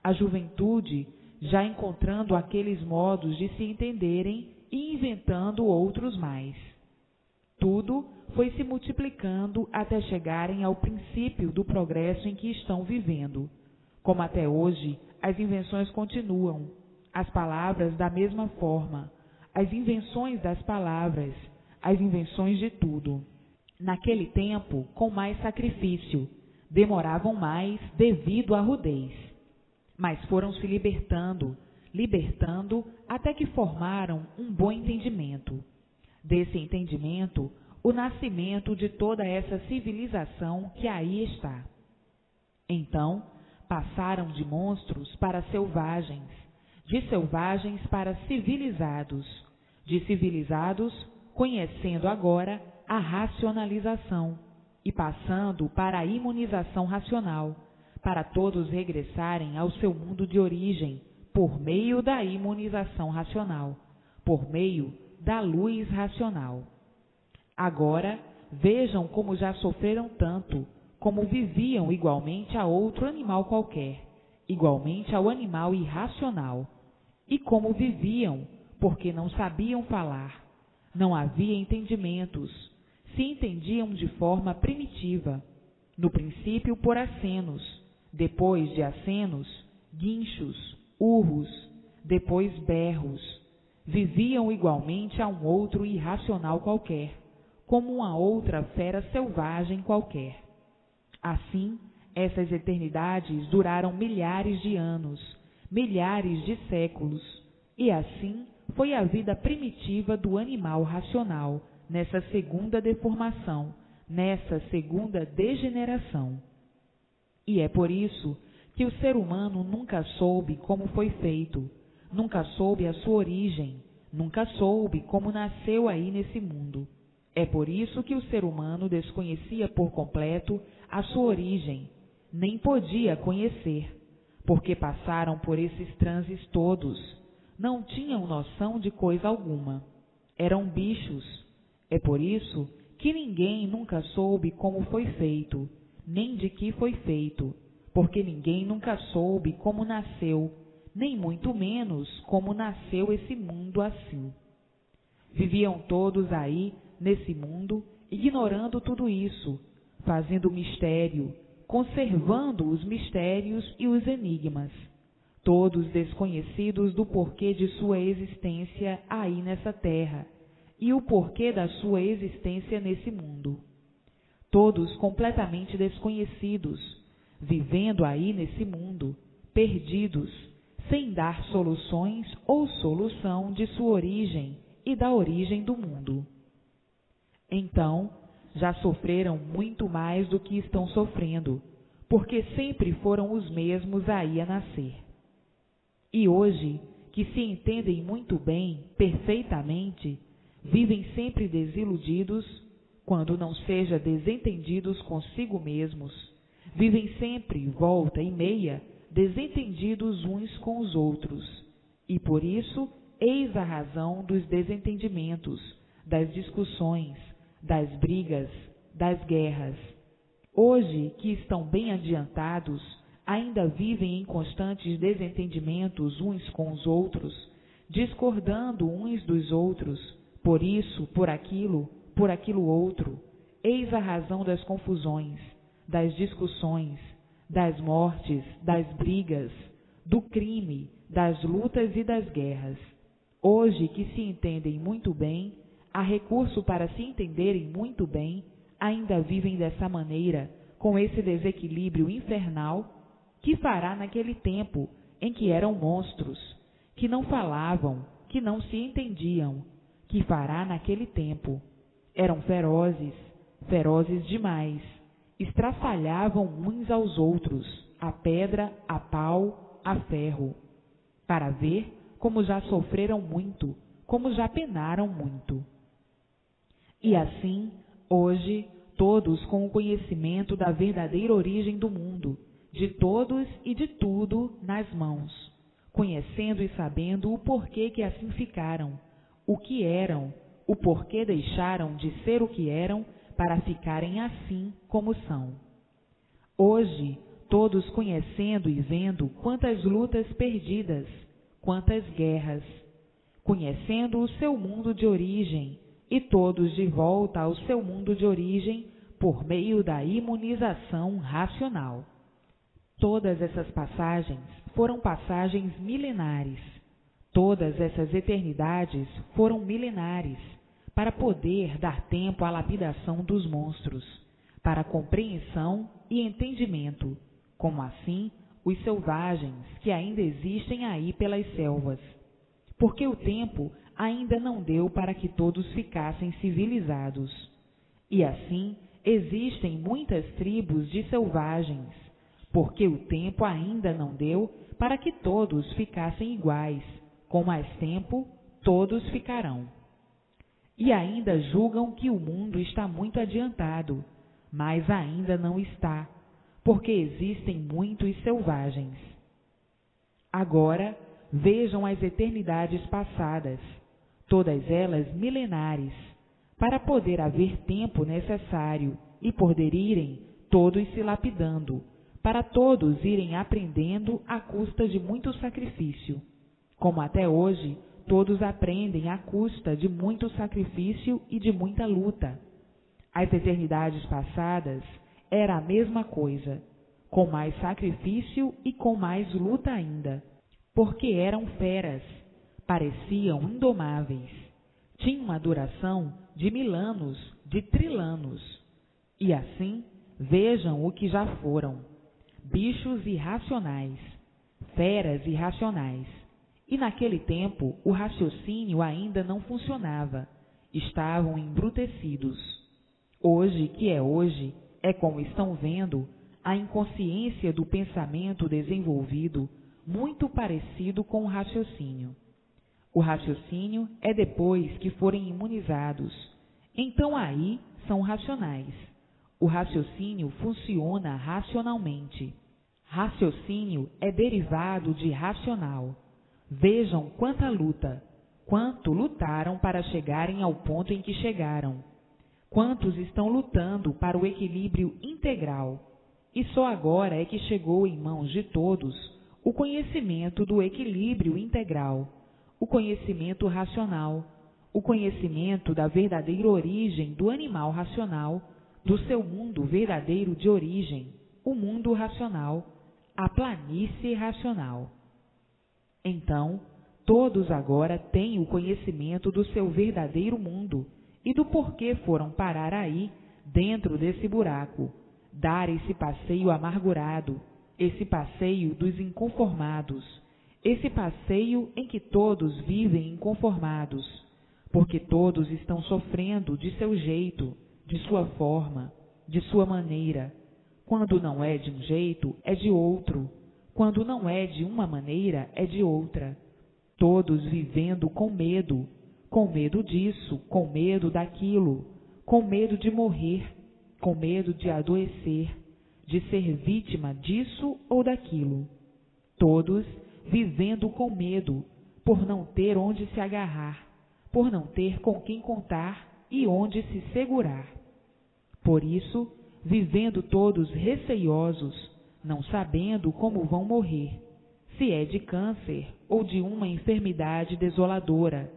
a juventude já encontrando aqueles modos de se entenderem e inventando outros mais. Tudo foi se multiplicando até chegarem ao princípio do progresso em que estão vivendo. Como até hoje, as invenções continuam, as palavras da mesma forma, as invenções das palavras, as invenções de tudo. Naquele tempo, com mais sacrifício, demoravam mais devido à rudez. Mas foram se libertando até que formaram um bom entendimento. Desse entendimento, o nascimento de toda essa civilização que aí está. Então, passaram de monstros para selvagens, de selvagens para civilizados, de civilizados conhecendo agora a racionalização e passando para a imunização racional, para todos regressarem ao seu mundo de origem por meio da imunização racional, por meio da luz racional. Agora, vejam como já sofreram tanto, como viviam igualmente a outro animal qualquer, igualmente ao animal irracional, e como viviam, porque não sabiam falar, não havia entendimentos, se entendiam de forma primitiva, no princípio por acenos, depois de acenos, guinchos, urros, depois berros. Viviam igualmente a um outro irracional qualquer, como uma outra fera selvagem qualquer. Assim, essas eternidades duraram milhares de anos, milhares de séculos, e assim foi a vida primitiva do animal racional, nessa segunda deformação, nessa segunda degeneração. E é por isso que o ser humano nunca soube como foi feito, nunca soube a sua origem, nunca soube como nasceu aí nesse mundo. É por isso que o ser humano desconhecia por completo a sua origem, nem podia conhecer, porque passaram por esses transes todos, não tinham noção de coisa alguma, eram bichos. É por isso que ninguém nunca soube como foi feito, nem de que foi feito, porque ninguém nunca soube como nasceu, nem muito menos como nasceu esse mundo assim. Viviam todos aí, nesse mundo, ignorando tudo isso, fazendo mistério, conservando os mistérios e os enigmas, todos desconhecidos do porquê de sua existência aí nessa terra e o porquê da sua existência nesse mundo. Todos completamente desconhecidos, vivendo aí nesse mundo, perdidos, sem dar soluções ou solução de sua origem e da origem do mundo. Então, já sofreram muito mais do que estão sofrendo, porque sempre foram os mesmos aí a nascer. E hoje, que se entendem muito bem, perfeitamente, vivem sempre desiludidos, quando não seja desentendidos consigo mesmos, vivem sempre, volta e meia, desentendidos uns com os outros, e por isso, eis a razão dos desentendimentos, das discussões, das brigas, das guerras. Hoje, que estão bem adiantados, ainda vivem em constantes desentendimentos uns com os outros, discordando uns dos outros, por isso, por aquilo outro. Eis a razão das confusões, das discussões, das mortes, das brigas, do crime, das lutas e das guerras. Hoje, que se entendem muito bem, há recurso para se entenderem muito bem, ainda vivem dessa maneira, com esse desequilíbrio infernal, que fará naquele tempo em que eram monstros, que não falavam, que não se entendiam, que fará naquele tempo. Eram ferozes, ferozes demais, estraçalhavam uns aos outros, a pedra, a pau, a ferro, para ver como já sofreram muito, como já penaram muito. E assim, hoje, todos com o conhecimento da verdadeira origem do mundo, de todos e de tudo nas mãos, conhecendo e sabendo o porquê que assim ficaram, o que eram, o porquê deixaram de ser o que eram para ficarem assim como são. Hoje, todos conhecendo e vendo quantas lutas perdidas, quantas guerras, conhecendo o seu mundo de origem e todos de volta ao seu mundo de origem por meio da imunização racional. Todas essas passagens foram passagens milenares. Todas essas eternidades foram milenares, para poder dar tempo à lapidação dos monstros, para compreensão e entendimento, como assim os selvagens que ainda existem aí pelas selvas, porque o tempo ainda não deu para que todos ficassem civilizados. E assim existem muitas tribos de selvagens, porque o tempo ainda não deu para que todos ficassem iguais. Com mais tempo, todos ficarão. E ainda julgam que o mundo está muito adiantado, mas ainda não está, porque existem muitos selvagens. Agora, vejam as eternidades passadas, todas elas milenares, para poder haver tempo necessário e poder irem todos se lapidando, para todos irem aprendendo à custa de muito sacrifício. Como até hoje, todos aprendem à custa de muito sacrifício e de muita luta. As eternidades passadas era a mesma coisa, com mais sacrifício e com mais luta ainda, porque eram feras, pareciam indomáveis, tinham uma duração de 1000 anos, de trilanos, e assim vejam o que já foram, bichos irracionais, feras irracionais. E naquele tempo o raciocínio ainda não funcionava, estavam embrutecidos. Hoje, que é hoje, é como estão vendo, a inconsciência do pensamento desenvolvido, muito parecido com o raciocínio. O raciocínio é depois que forem imunizados, então aí são racionais. O raciocínio funciona racionalmente. Raciocínio é derivado de racional. Vejam quanta luta, quanto lutaram para chegarem ao ponto em que chegaram. Quantos estão lutando para o equilíbrio integral. E só agora é que chegou em mãos de todos o conhecimento do equilíbrio integral, o conhecimento racional, o conhecimento da verdadeira origem do animal racional, do seu mundo verdadeiro de origem, o mundo racional, a planície racional. Então, todos agora têm o conhecimento do seu verdadeiro mundo e do porquê foram parar aí, dentro desse buraco, dar esse passeio amargurado, esse passeio dos inconformados, esse passeio em que todos vivem inconformados, porque todos estão sofrendo de seu jeito, de sua forma, de sua maneira. Quando não é de um jeito, é de outro. Quando não é de uma maneira, é de outra. Todos vivendo com medo disso, com medo daquilo, com medo de morrer, com medo de adoecer, de ser vítima disso ou daquilo. Todos vivendo com medo, por não ter onde se agarrar, por não ter com quem contar e onde se segurar. Por isso, vivendo todos receiosos, não sabendo como vão morrer, se é de câncer ou de uma enfermidade desoladora,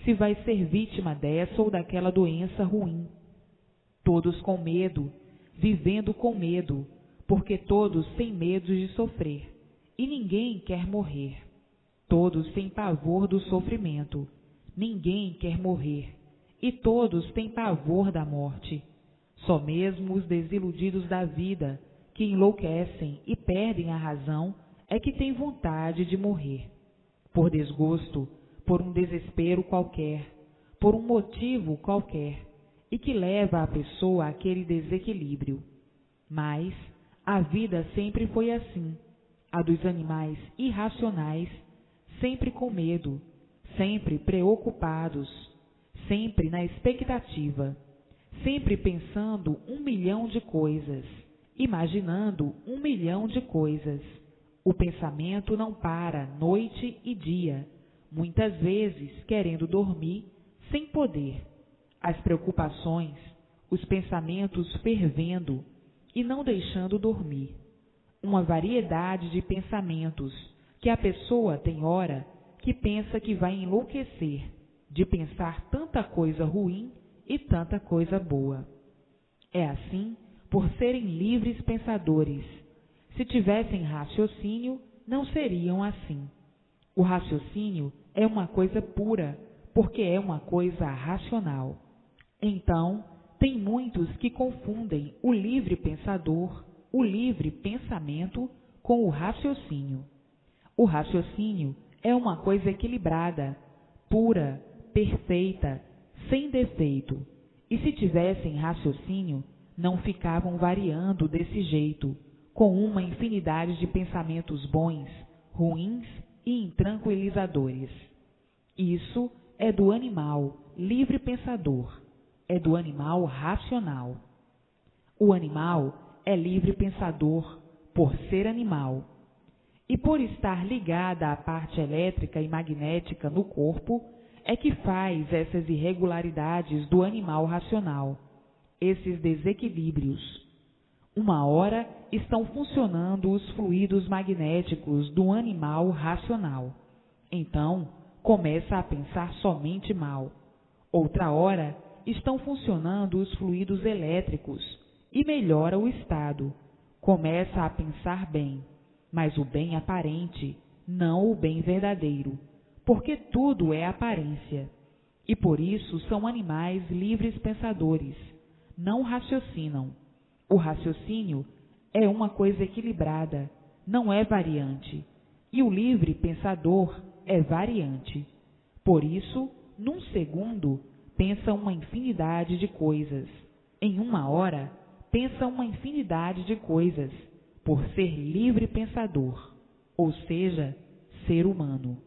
se vai ser vítima dessa ou daquela doença ruim. Todos com medo, vivendo com medo, porque todos têm medo de sofrer, e ninguém quer morrer. Todos têm pavor do sofrimento, ninguém quer morrer, e todos têm pavor da morte. Só mesmo os desiludidos da vida, que enlouquecem e perdem a razão, é que têm vontade de morrer. Por desgosto, por um desespero qualquer, por um motivo qualquer, e que leva a pessoa àquele desequilíbrio. Mas a vida sempre foi assim, a dos animais irracionais, sempre com medo, sempre preocupados, sempre na expectativa, sempre pensando 1 milhão de coisas, imaginando 1 milhão de coisas. O pensamento não para noite e dia, muitas vezes querendo dormir sem poder, as preocupações, os pensamentos fervendo e não deixando dormir. Uma variedade de pensamentos que a pessoa tem hora que pensa que vai enlouquecer de pensar tanta coisa ruim e tanta coisa boa. É assim por serem livres pensadores. Se tivessem raciocínio, não seriam assim. O raciocínio é uma coisa pura, porque é uma coisa racional. Então, tem muitos que confundem o livre pensador, o livre pensamento, com o raciocínio. O raciocínio é uma coisa equilibrada, pura, perfeita, sem defeito. E se tivessem raciocínio, não ficavam variando desse jeito, com uma infinidade de pensamentos bons, ruins e intranquilizadores. Isso é do animal livre pensador, é do animal racional. O animal é livre pensador por ser animal. E por estar ligada à parte elétrica e magnética no corpo, é que faz essas irregularidades do animal racional, esses desequilíbrios. Uma hora estão funcionando os fluidos magnéticos do animal racional. Então, começa a pensar somente mal. Outra hora estão funcionando os fluidos elétricos e melhora o estado. Começa a pensar bem, mas o bem aparente, não o bem verdadeiro, porque tudo é aparência. E por isso são animais livres pensadores, não raciocinam. O raciocínio é uma coisa equilibrada, não é variante, e o livre pensador é variante. Por isso, num segundo, pensa uma infinidade de coisas. Em uma hora, pensa uma infinidade de coisas, por ser livre pensador, ou seja, ser humano.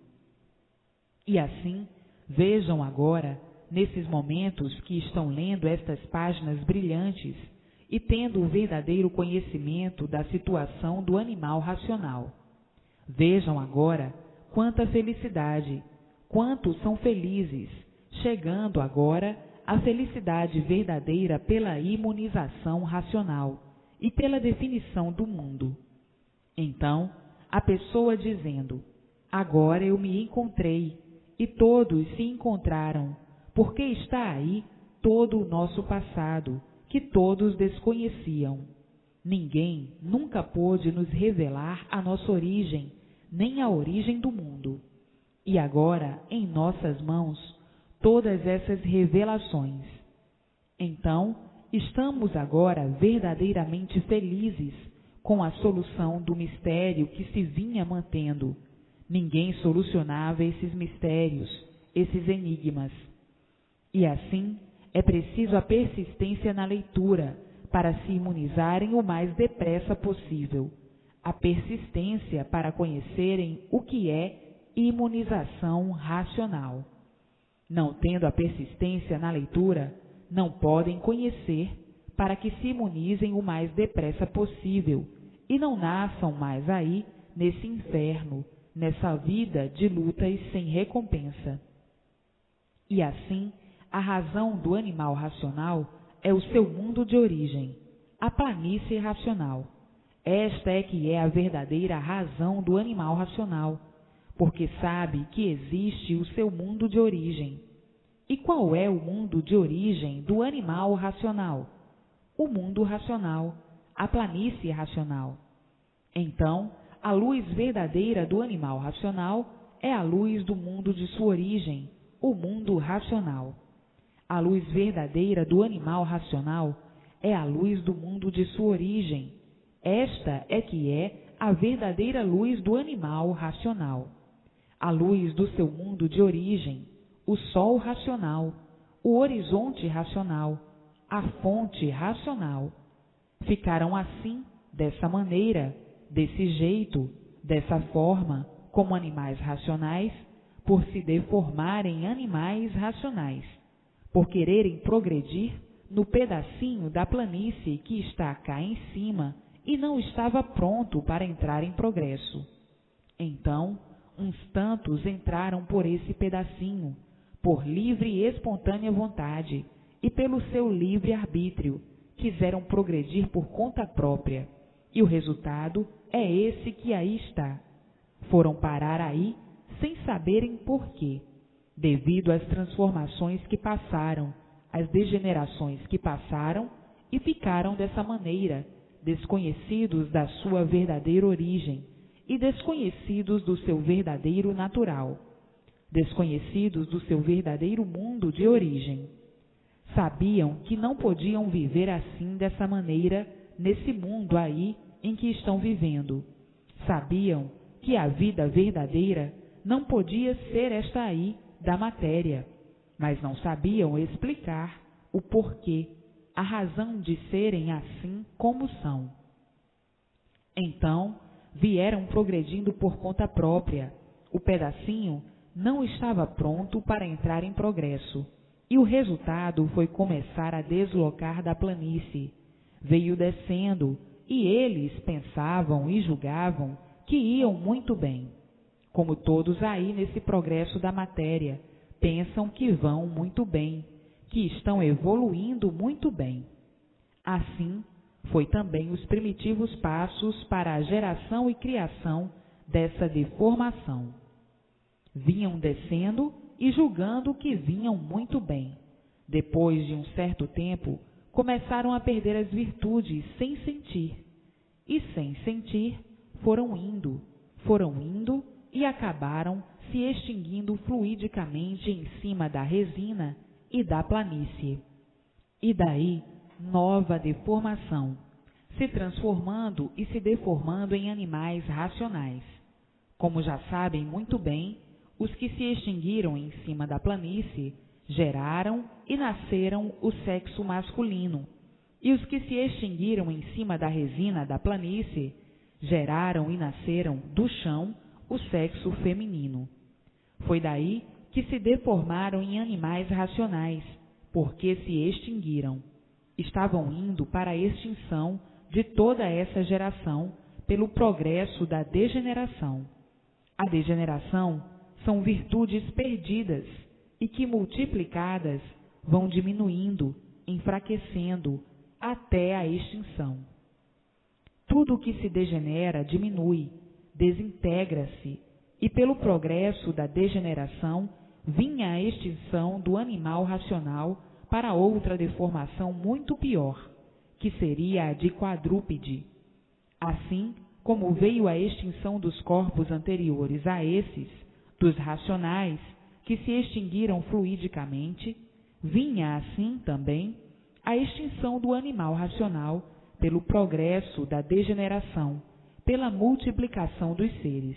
E assim, vejam agora, nesses momentos que estão lendo estas páginas brilhantes e tendo o verdadeiro conhecimento da situação do animal racional. Vejam agora quanta felicidade, quantos são felizes, chegando agora à felicidade verdadeira pela imunização racional e pela definição do mundo. Então, a pessoa dizendo, agora eu me encontrei, e todos se encontraram, porque está aí todo o nosso passado, que todos desconheciam. Ninguém nunca pôde nos revelar a nossa origem, nem a origem do mundo. E agora, em nossas mãos, todas essas revelações. Então, estamos agora verdadeiramente felizes com a solução do mistério que se vinha mantendo. Ninguém solucionava esses mistérios, esses enigmas. E assim, é preciso a persistência na leitura para se imunizarem o mais depressa possível. A persistência para conhecerem o que é imunização racional. Não tendo a persistência na leitura, não podem conhecer para que se imunizem o mais depressa possível e não nasçam mais aí nesse inferno, nessa vida de lutas sem recompensa. E assim, a razão do animal racional é o seu mundo de origem, a planície racional. Esta é que é a verdadeira razão do animal racional, porque sabe que existe o seu mundo de origem. E qual é o mundo de origem do animal racional? O mundo racional, a planície racional. Então, a luz verdadeira do animal racional é a luz do mundo de sua origem, o mundo racional. A luz verdadeira do animal racional é a luz do mundo de sua origem. Esta é que é a verdadeira luz do animal racional. A luz do seu mundo de origem, o sol racional, o horizonte racional, a fonte racional. Ficaram assim, dessa maneira, desse jeito, dessa forma, como animais racionais, por se deformarem em animais racionais, por quererem progredir no pedacinho da planície que está cá em cima e não estava pronto para entrar em progresso. Então, uns tantos entraram por esse pedacinho, por livre e espontânea vontade, e pelo seu livre arbítrio, quiseram progredir por conta própria, e o resultado é esse que aí está. Foram parar aí sem saberem por quê, devido às transformações que passaram, às degenerações que passaram e ficaram dessa maneira, desconhecidos da sua verdadeira origem e desconhecidos do seu verdadeiro natural, desconhecidos do seu verdadeiro mundo de origem. Sabiam que não podiam viver assim dessa maneira nesse mundo aí em que estão vivendo. Sabiam que a vida verdadeira não podia ser esta aí da matéria, mas não sabiam explicar o porquê, a razão de serem assim como são. Então, vieram progredindo por conta própria. O pedacinho não estava pronto para entrar em progresso, e o resultado foi começar a deslocar da planície. Veio descendo, e eles pensavam e julgavam que iam muito bem. Como todos aí nesse progresso da matéria, pensam que vão muito bem, que estão evoluindo muito bem. Assim, foi também os primitivos passos para a geração e criação dessa deformação. Vinham descendo e julgando que vinham muito bem. Depois de um certo tempo, começaram a perder as virtudes sem sentir. E sem sentir, foram indo e acabaram se extinguindo fluidicamente em cima da resina e da planície. E daí, nova deformação, se transformando e se deformando em animais racionais. Como já sabem muito bem, os que se extinguiram em cima da planície geraram e nasceram o sexo masculino, e os que se extinguiram em cima da resina da planície geraram e nasceram do chão o sexo feminino. Foi daí que se deformaram em animais racionais, porque se extinguiram. Estavam indo para a extinção de toda essa geração pelo progresso da degeneração. A degeneração são virtudes perdidas e que, multiplicadas, vão diminuindo, enfraquecendo, até a extinção. Tudo o que se degenera diminui, desintegra-se, e pelo progresso da degeneração vinha a extinção do animal racional para outra deformação muito pior, que seria a de quadrúpede. Assim como veio a extinção dos corpos anteriores a esses, dos racionais, que se extinguiram fluidicamente, vinha assim também a extinção do animal racional pelo progresso da degeneração, pela multiplicação dos seres.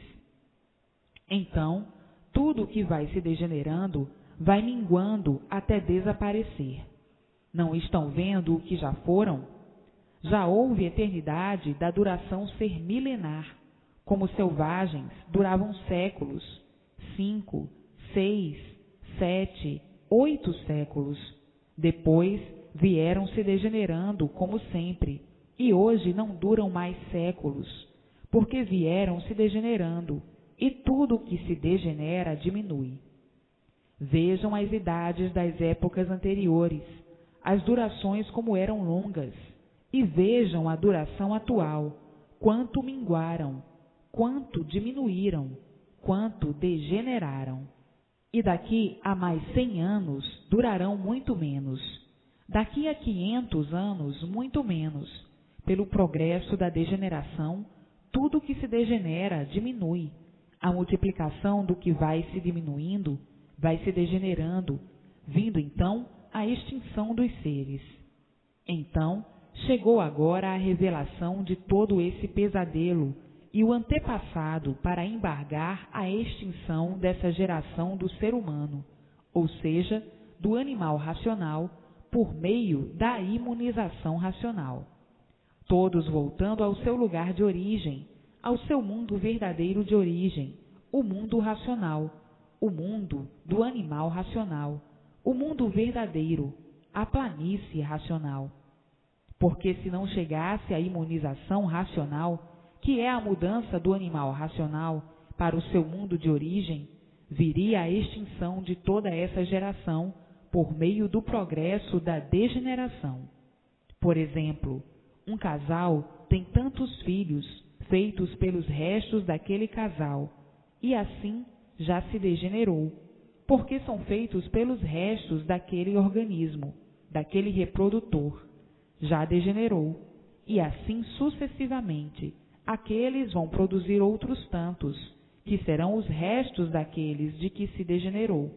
Então, tudo que vai se degenerando vai minguando até desaparecer. Não estão vendo o que já foram? Já houve eternidade da duração ser milenar, como selvagens duravam séculos, 5, 6, 7, 8 séculos. Depois vieram se degenerando como sempre, e hoje não duram mais séculos, porque vieram se degenerando, e tudo o que se degenera diminui. Vejam as idades das épocas anteriores, as durações como eram longas, e vejam a duração atual, quanto minguaram, quanto diminuíram, quanto degeneraram. E daqui a mais 100 anos durarão muito menos, daqui a 500 anos muito menos. Pelo progresso da degeneração, tudo que se degenera diminui. A multiplicação do que vai se diminuindo, vai se degenerando, vindo então a extinção dos seres. Então, chegou agora a revelação de todo esse pesadelo e o antepassado para embargar a extinção dessa geração do ser humano, ou seja, do animal racional, por meio da imunização racional. Todos voltando ao seu lugar de origem, ao seu mundo verdadeiro de origem, o mundo racional, o mundo do animal racional, o mundo verdadeiro, a planície racional. Porque se não chegasse a imunização racional, que é a mudança do animal racional para o seu mundo de origem, viria a extinção de toda essa geração por meio do progresso da degeneração. Por exemplo, um casal tem tantos filhos feitos pelos restos daquele casal, e assim já se degenerou, porque são feitos pelos restos daquele organismo, daquele reprodutor. Já degenerou, e assim sucessivamente, aqueles vão produzir outros tantos, que serão os restos daqueles de que se degenerou,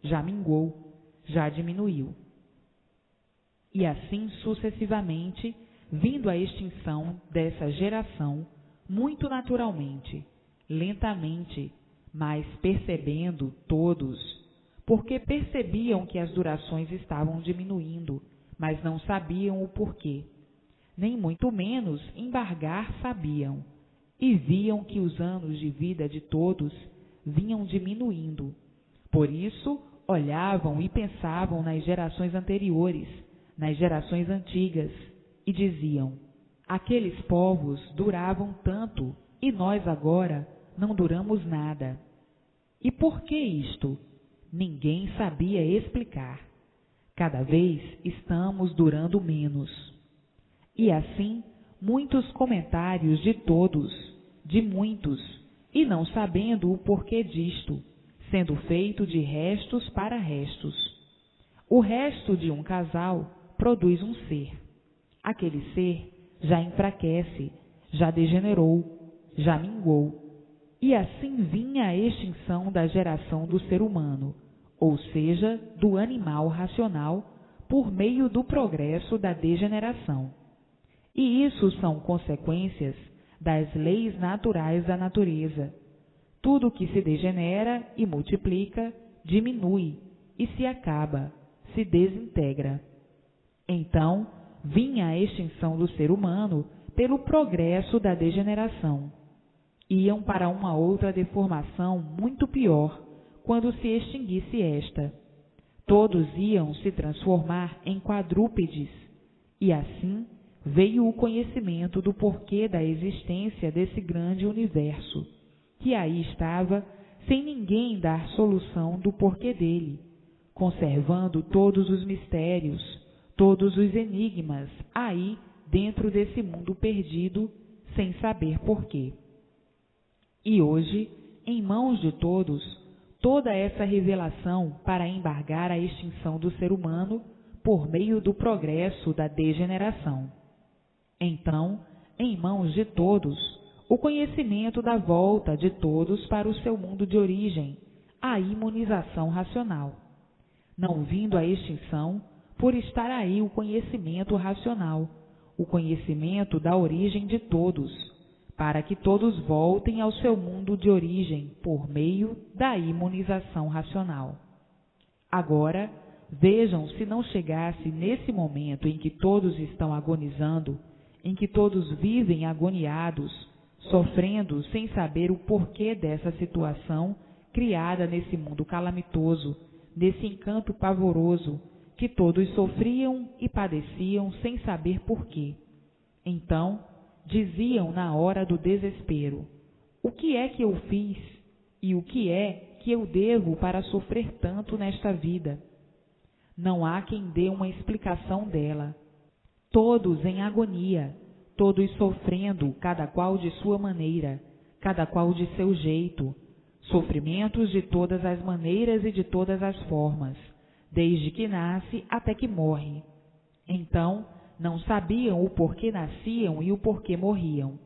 já minguou, já diminuiu. E assim sucessivamente, vindo a extinção dessa geração, muito naturalmente, lentamente, mas percebendo todos, porque percebiam que as durações estavam diminuindo, mas não sabiam o porquê. Nem muito menos embargar sabiam, e viam que os anos de vida de todos vinham diminuindo. Por isso, olhavam e pensavam nas gerações anteriores, nas gerações antigas, e diziam: aqueles povos duravam tanto, e nós agora não duramos nada. E por que isto? Ninguém sabia explicar. Cada vez estamos durando menos. E assim, muitos comentários de todos, de muitos, e não sabendo o porquê disto, sendo feito de restos para restos. O resto de um casal produz um ser. Aquele ser já enfraquece, já degenerou, já minguou. E assim vinha a extinção da geração do ser humano, ou seja, do animal racional, por meio do progresso da degeneração. E isso são consequências das leis naturais da natureza. Tudo que se degenera e multiplica, diminui e se acaba, se desintegra. Então, vinha a extinção do ser humano pelo progresso da degeneração. Iam para uma outra deformação muito pior quando se extinguisse esta. Todos iam se transformar em quadrúpedes, e assim veio o conhecimento do porquê da existência desse grande universo, que aí estava sem ninguém dar solução do porquê dele, conservando todos os mistérios, todos os enigmas aí dentro desse mundo perdido, sem saber porquê. E hoje, em mãos de todos, toda essa revelação para embargar a extinção do ser humano por meio do progresso da degeneração. Então, em mãos de todos, o conhecimento da volta de todos para o seu mundo de origem, a imunização racional. Não vindo a extinção, por estar aí o conhecimento racional, o conhecimento da origem de todos, para que todos voltem ao seu mundo de origem por meio da imunização racional. Agora, vejam se não chegasse nesse momento em que todos estão agonizando, em que todos vivem agoniados, sofrendo sem saber o porquê dessa situação criada nesse mundo calamitoso, nesse encanto pavoroso, que todos sofriam e padeciam sem saber porquê. Então, diziam na hora do desespero: o que é que eu fiz e o que é que eu devo para sofrer tanto nesta vida? Não há quem dê uma explicação dela. Todos em agonia, todos sofrendo, cada qual de sua maneira, cada qual de seu jeito, sofrimentos de todas as maneiras e de todas as formas, desde que nasce até que morre. Então, não sabiam o porquê nasciam e o porquê morriam.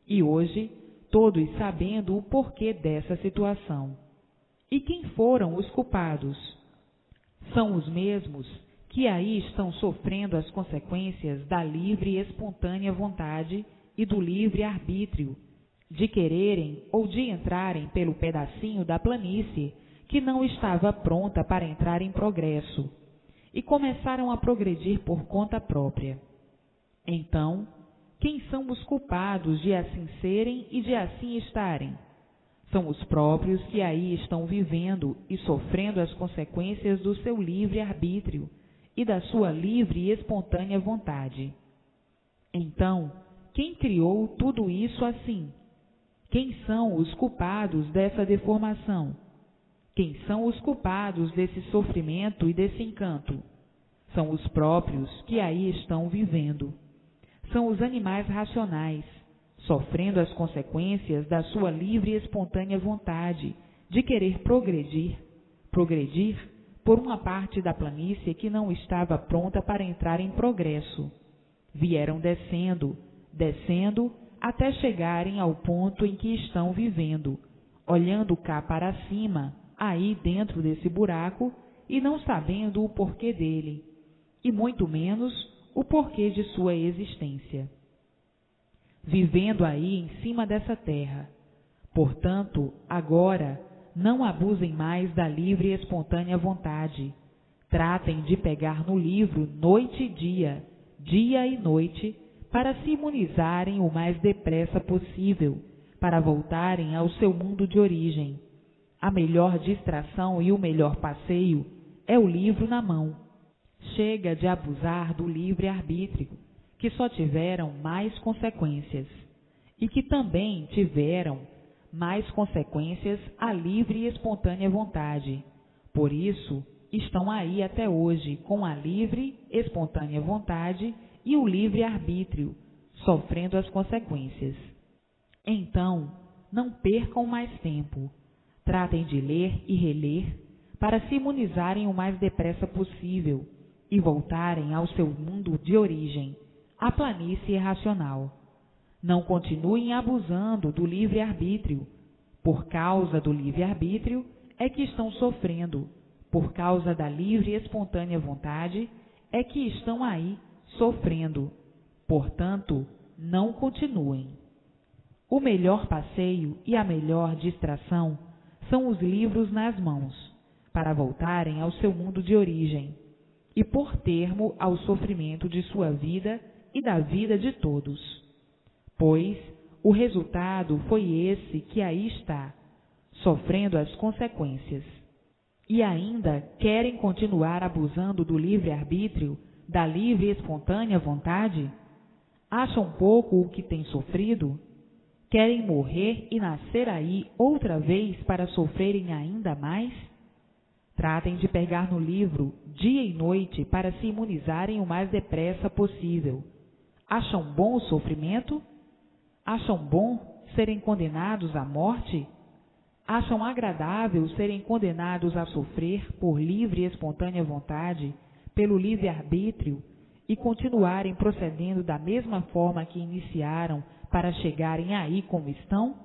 E hoje, todos sabendo o porquê dessa situação. E quem foram os culpados? São os mesmos que aí estão sofrendo as consequências da livre e espontânea vontade e do livre arbítrio, de quererem ou de entrarem pelo pedacinho da planície que não estava pronta para entrar em progresso, e começaram a progredir por conta própria. Então, quem são os culpados de assim serem e de assim estarem? São os próprios que aí estão vivendo e sofrendo as consequências do seu livre arbítrio e da sua livre e espontânea vontade. Então, quem criou tudo isso assim? Quem são os culpados dessa deformação? Quem são os culpados desse sofrimento e desse encanto? São os próprios que aí estão vivendo. São os animais racionais, sofrendo as consequências da sua livre e espontânea vontade de querer progredir por uma parte da planície que não estava pronta para entrar em progresso. Vieram descendo, até chegarem ao ponto em que estão vivendo, olhando cá para cima, aí dentro desse buraco, e não sabendo o porquê dele, e muito menos o porquê de sua existência. Vivendo aí em cima dessa terra. Portanto, agora, não abusem mais da livre e espontânea vontade. Tratem de pegar no livro noite e dia e noite, para se imunizarem o mais depressa possível, para voltarem ao seu mundo de origem. A melhor distração e o melhor passeio é o livro na mão. Chega de abusar do livre-arbítrio, que só tiveram mais consequências, e que também tiveram mais consequências a livre e espontânea vontade. Por isso, estão aí até hoje com a livre, espontânea vontade e o livre-arbítrio, sofrendo as consequências. Então, não percam mais tempo. Tratem de ler e reler para se imunizarem o mais depressa possível e voltarem ao seu mundo de origem, a planície racional. Não continuem abusando do livre-arbítrio. Por causa do livre-arbítrio é que estão sofrendo. Por causa da livre e espontânea vontade é que estão aí sofrendo. Portanto, não continuem. O melhor passeio e a melhor distração são os livros nas mãos, para voltarem ao seu mundo de origem e pôr termo ao sofrimento de sua vida e da vida de todos. Pois o resultado foi esse que aí está, sofrendo as consequências. E ainda querem continuar abusando do livre-arbítrio, da livre e espontânea vontade? Acham pouco o que têm sofrido? Querem morrer e nascer aí outra vez para sofrerem ainda mais? Tratem de pegar no livro dia e noite para se imunizarem o mais depressa possível. Acham bom o sofrimento? Acham bom serem condenados à morte? Acham agradável serem condenados a sofrer por livre e espontânea vontade, pelo livre-arbítrio, e continuarem procedendo da mesma forma que iniciaram para chegarem aí como estão?